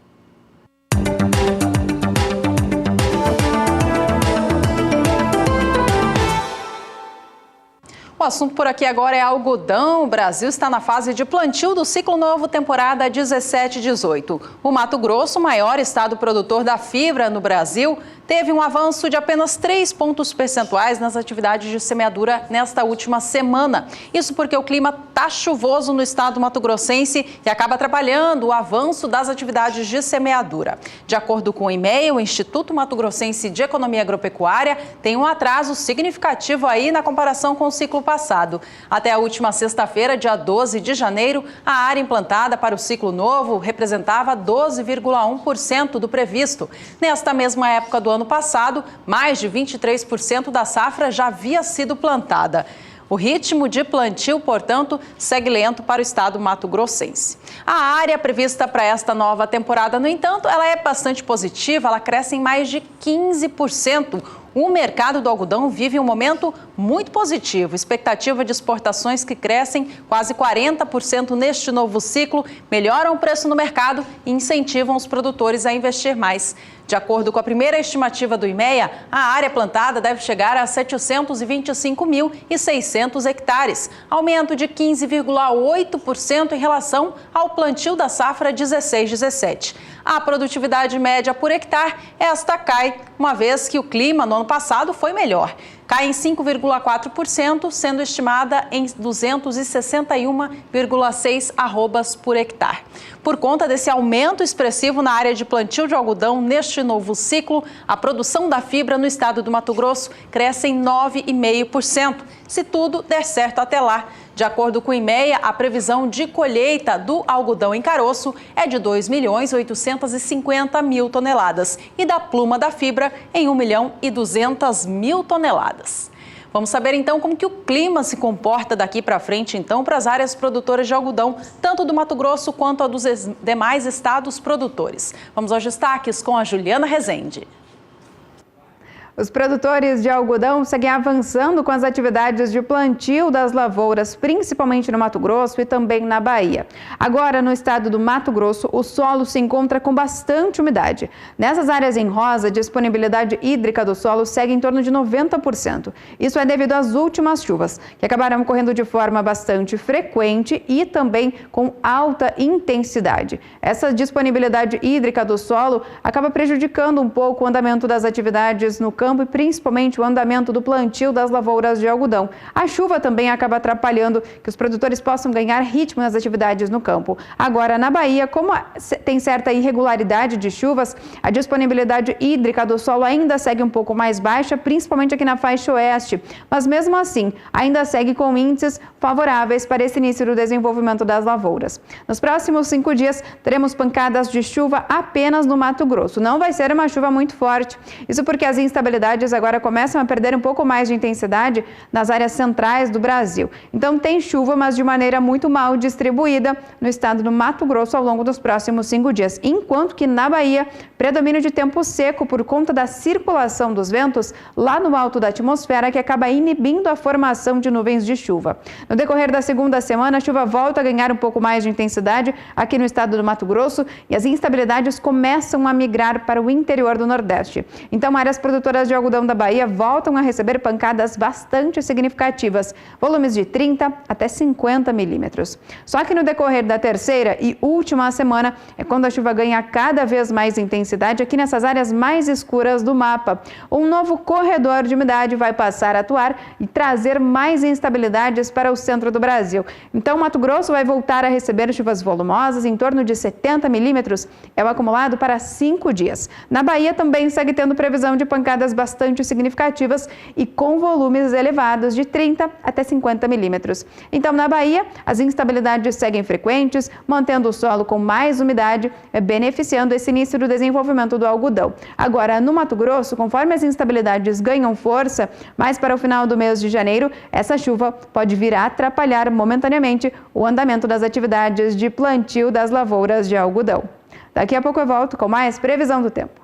O assunto por aqui agora é algodão. O Brasil está na fase de plantio do ciclo novo temporada 17-18. O Mato Grosso, o maior estado produtor da fibra no Brasil, teve um avanço de apenas 3 pontos percentuais nas atividades de semeadura nesta última semana. Isso porque o clima está chuvoso no estado mato-grossense e acaba atrapalhando o avanço das atividades de semeadura. De acordo com o IMEA, o Instituto Mato Grossense de Economia Agropecuária tem um atraso significativo aí na comparação com o ciclo passado. Até a última sexta-feira, dia 12 de janeiro, a área implantada para o ciclo novo representava 12,1% do previsto. Nesta mesma época do ano passado, mais de 23% da safra já havia sido plantada. O ritmo de plantio, portanto, segue lento para o estado mato-grossense. A área prevista para esta nova temporada, no entanto, ela é bastante positiva, ela cresce em mais de 15%. O mercado do algodão vive um momento muito positivo. Expectativa de exportações que crescem quase 40% neste novo ciclo, melhoram o preço no mercado e incentivam os produtores a investir mais. De acordo com a primeira estimativa do IMEA, a área plantada deve chegar a 725.600 hectares, aumento de 15,8% em relação ao plantio da safra 16-17. A produtividade média por hectare, esta cai, uma vez que o clima no ano passado foi melhor. Cai em 5,4%, sendo estimada em 261,6 arrobas por hectare. Por conta desse aumento expressivo na área de plantio de algodão neste novo ciclo, a produção da fibra no estado do Mato Grosso cresce em 9,5%, se tudo der certo até lá. De acordo com o IMEA, a previsão de colheita do algodão em caroço é de 2.850.000 toneladas e da pluma da fibra em 1.200.000 toneladas. Vamos saber então como que o clima se comporta daqui para frente então para as áreas produtoras de algodão, tanto do Mato Grosso quanto a dos demais estados produtores. Vamos aos destaques com a Juliana Rezende. Os produtores de algodão seguem avançando com as atividades de plantio das lavouras, principalmente no Mato Grosso e também na Bahia. Agora, no estado do Mato Grosso, o solo se encontra com bastante umidade. Nessas áreas em rosa, a disponibilidade hídrica do solo segue em torno de 90%. Isso é devido às últimas chuvas, que acabaram ocorrendo de forma bastante frequente e também com alta intensidade. Essa disponibilidade hídrica do solo acaba prejudicando um pouco o andamento das atividades no campo campo e principalmente o andamento do plantio das lavouras de algodão. A chuva também acaba atrapalhando que os produtores possam ganhar ritmo nas atividades no campo. Agora, na Bahia, como tem certa irregularidade de chuvas, a disponibilidade hídrica do solo ainda segue um pouco mais baixa, principalmente aqui na faixa oeste. Mas mesmo assim, ainda segue com índices favoráveis para esse início do desenvolvimento das lavouras. Nos próximos 5 dias, teremos pancadas de chuva apenas no Mato Grosso. Não vai ser uma chuva muito forte. Isso porque as instabilidades agora começam a perder um pouco mais de intensidade nas áreas centrais do Brasil. Então tem chuva, mas de maneira muito mal distribuída no estado do Mato Grosso ao longo dos próximos 5 dias. Enquanto que na Bahia, predomínio de tempo seco por conta da circulação dos ventos lá no alto da atmosfera, que acaba inibindo a formação de nuvens de chuva. No decorrer da segunda semana, a chuva volta a ganhar um pouco mais de intensidade aqui no estado do Mato Grosso e as instabilidades começam a migrar para o interior do Nordeste. Então, áreas produtoras de algodão da Bahia voltam a receber pancadas bastante significativas, volumes de 30 até 50 milímetros. Só que no decorrer da terceira e última semana é quando a chuva ganha cada vez mais intensidade aqui nessas áreas mais escuras do mapa. Um novo corredor de umidade vai passar a atuar e trazer mais instabilidades para o centro do Brasil. Então, Mato Grosso vai voltar a receber chuvas volumosas em torno de 70 milímetros, é o acumulado para 5 dias. Na Bahia também segue tendo previsão de pancadas bastante significativas e com volumes elevados de 30 até 50 milímetros. Então, na Bahia, as instabilidades seguem frequentes, mantendo o solo com mais umidade, beneficiando esse início do desenvolvimento do algodão. Agora, no Mato Grosso, conforme as instabilidades ganham força, mais para o final do mês de janeiro, essa chuva pode vir a atrapalhar momentaneamente o andamento das atividades de plantio das lavouras de algodão. Daqui a pouco eu volto com mais previsão do tempo.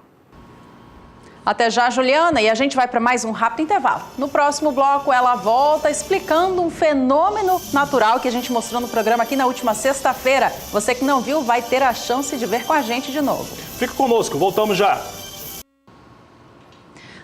Até já, Juliana, e a gente vai para mais um rápido intervalo. No próximo bloco, ela volta explicando um fenômeno natural que a gente mostrou no programa aqui na última sexta-feira. Você que não viu vai ter a chance de ver com a gente de novo. Fique conosco, voltamos já.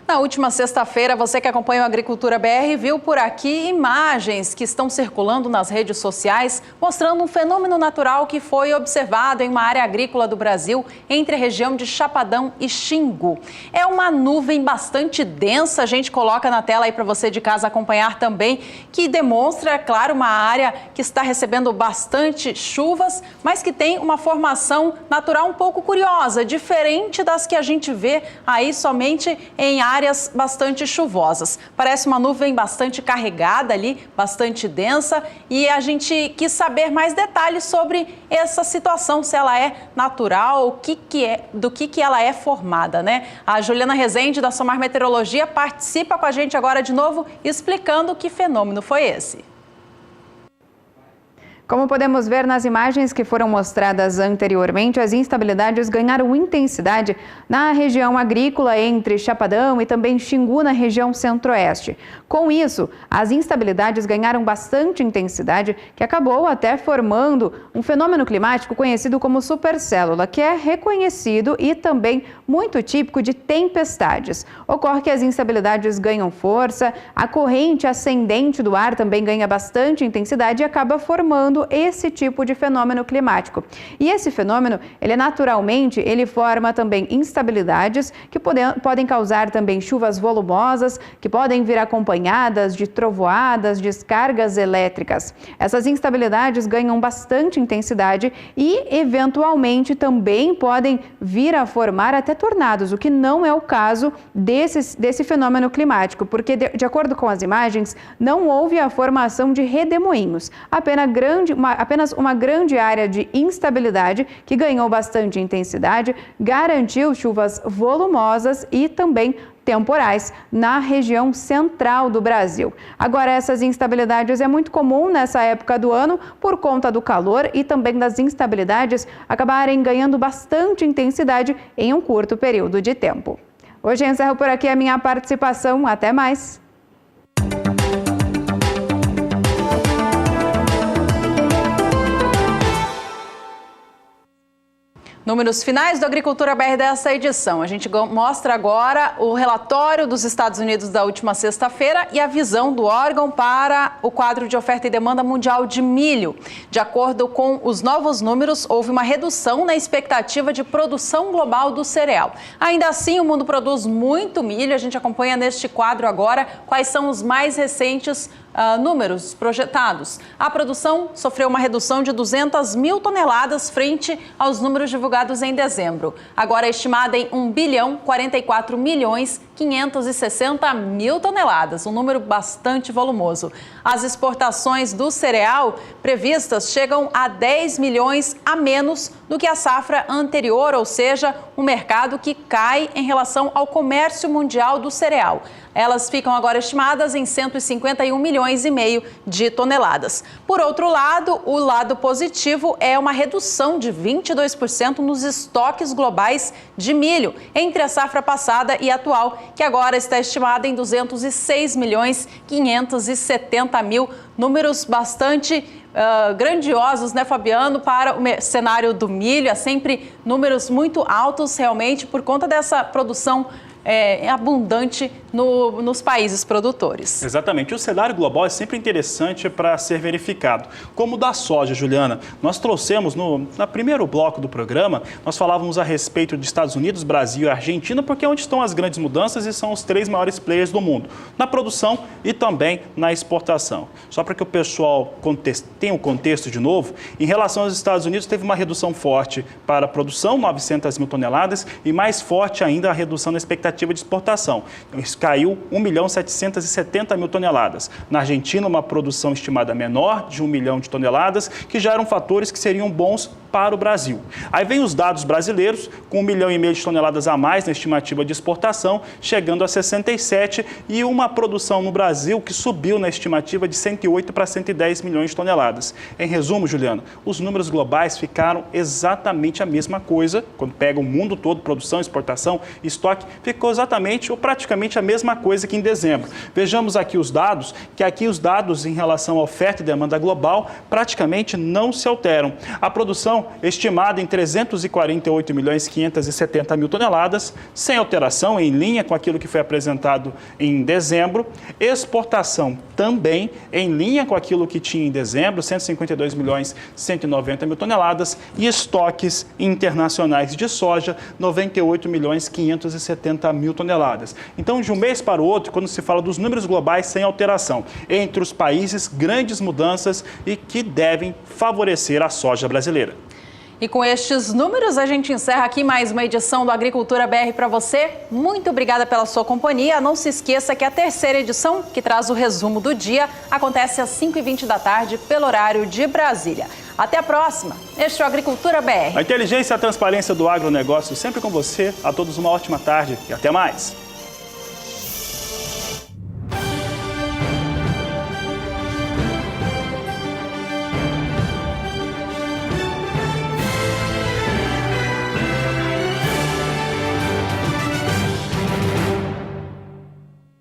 Na última sexta-feira, você que acompanha o Agricultura BR viu por aqui imagens que estão circulando nas redes sociais mostrando um fenômeno natural que foi observado em uma área agrícola do Brasil entre a região de Chapadão e Xingu. É uma nuvem bastante densa, a gente coloca na tela aí para você de casa acompanhar também, que demonstra, é claro, uma área que está recebendo bastante chuvas, mas que tem uma formação natural um pouco curiosa, diferente das que a gente vê aí somente em áreas bastante chuvosas. Parece uma nuvem bastante carregada ali, bastante densa, e a gente quis saber mais detalhes sobre essa situação, se ela é natural, do que ela é formada, né? A Juliana Rezende, da Somar Meteorologia, participa com a gente agora de novo, explicando que fenômeno foi esse. Como podemos ver nas imagens que foram mostradas anteriormente, as instabilidades ganharam intensidade na região agrícola entre Chapadão e também Xingu, na região centro-oeste. Com isso, as instabilidades ganharam bastante intensidade, que acabou até formando um fenômeno climático conhecido como supercélula, que é reconhecido e também muito típico de tempestades. Ocorre que as instabilidades ganham força, a corrente ascendente do ar também ganha bastante intensidade e acaba formando esse tipo de fenômeno climático. E esse fenômeno, ele forma também instabilidades que podem causar também chuvas volumosas, que podem vir acompanhadas de trovoadas, descargas elétricas. Essas instabilidades ganham bastante intensidade e, eventualmente, também podem vir a formar até tornados, o que não é o caso desse fenômeno climático, porque, de acordo com as imagens, não houve a formação de redemoinhos, apenas uma grande área de instabilidade que ganhou bastante intensidade, garantiu chuvas volumosas e também temporais na região central do Brasil. Agora, essas instabilidades é muito comum nessa época do ano por conta do calor e também das instabilidades acabarem ganhando bastante intensidade em um curto período de tempo. Hoje eu encerro por aqui a minha participação. Até mais! Números finais do Agricultura BR dessa edição. A gente mostra agora o relatório dos Estados Unidos da última sexta-feira e a visão do órgão para o quadro de oferta e demanda mundial de milho. De acordo com os novos números, houve uma redução na expectativa de produção global do cereal. Ainda assim, o mundo produz muito milho. A gente acompanha neste quadro agora quais são os mais recentes números projetados. A produção sofreu uma redução de 200 mil toneladas frente aos números divulgados em dezembro. Agora é estimada em 1.044.560.000 toneladas, um número bastante volumoso. As exportações do cereal previstas chegam a 10 milhões a menos do que a safra anterior, ou seja, um mercado que cai em relação ao comércio mundial do cereal. Elas ficam agora estimadas em 151 milhões e meio de toneladas. Por outro lado, o lado positivo é uma redução de 22% nos estoques globais de milho entre a safra passada e atual, que agora está estimada em 206 milhões 570 mil, números bastante grandiosos, né, Fabiano, para o cenário do milho. É sempre números muito altos, realmente, por conta dessa produção abundante nos países produtores. Exatamente. O cenário global é sempre interessante para ser verificado. Como o da soja, Juliana, nós trouxemos no primeiro bloco do programa, nós falávamos a respeito de Estados Unidos, Brasil e Argentina, porque é onde estão as grandes mudanças e são os 3 maiores players do mundo, na produção e também na exportação. Só para que o pessoal tenha o contexto de novo, em relação aos Estados Unidos, teve uma redução forte para a produção, 900 mil toneladas, e mais forte ainda a redução na expectativa de exportação. Caiu 1.770.000 toneladas. Na Argentina, uma produção estimada menor de 1 milhão de toneladas, que já eram fatores que seriam bons para o Brasil. Aí vem os dados brasileiros, com 1,5 milhão de toneladas a mais na estimativa de exportação, chegando a 67, e uma produção no Brasil que subiu na estimativa de 108 para 110 milhões de toneladas. Em resumo, Juliana, os números globais ficaram exatamente a mesma coisa, quando pega o mundo todo, produção, exportação, estoque, ficou exatamente ou praticamente a mesma coisa que em dezembro. Vejamos aqui os dados, que aqui os dados em relação à oferta e demanda global praticamente não se alteram. A produção estimada em 348.570.000 toneladas, sem alteração, em linha com aquilo que foi apresentado em dezembro. Exportação também em linha com aquilo que tinha em dezembro, 152.190.000 toneladas. E estoques internacionais de soja, 98.570.000 toneladas. Então, de um mês para o outro, quando se fala dos números globais sem alteração, entre os países, grandes mudanças e que devem favorecer a soja brasileira. E com estes números, a gente encerra aqui mais uma edição do Agricultura BR para você. Muito obrigada pela sua companhia. Não se esqueça que a terceira edição, que traz o resumo do dia, acontece às 5h20 da tarde, pelo horário de Brasília. Até a próxima. Este é o Agricultura BR. A inteligência e a transparência do agronegócio sempre com você. A todos uma ótima tarde e até mais.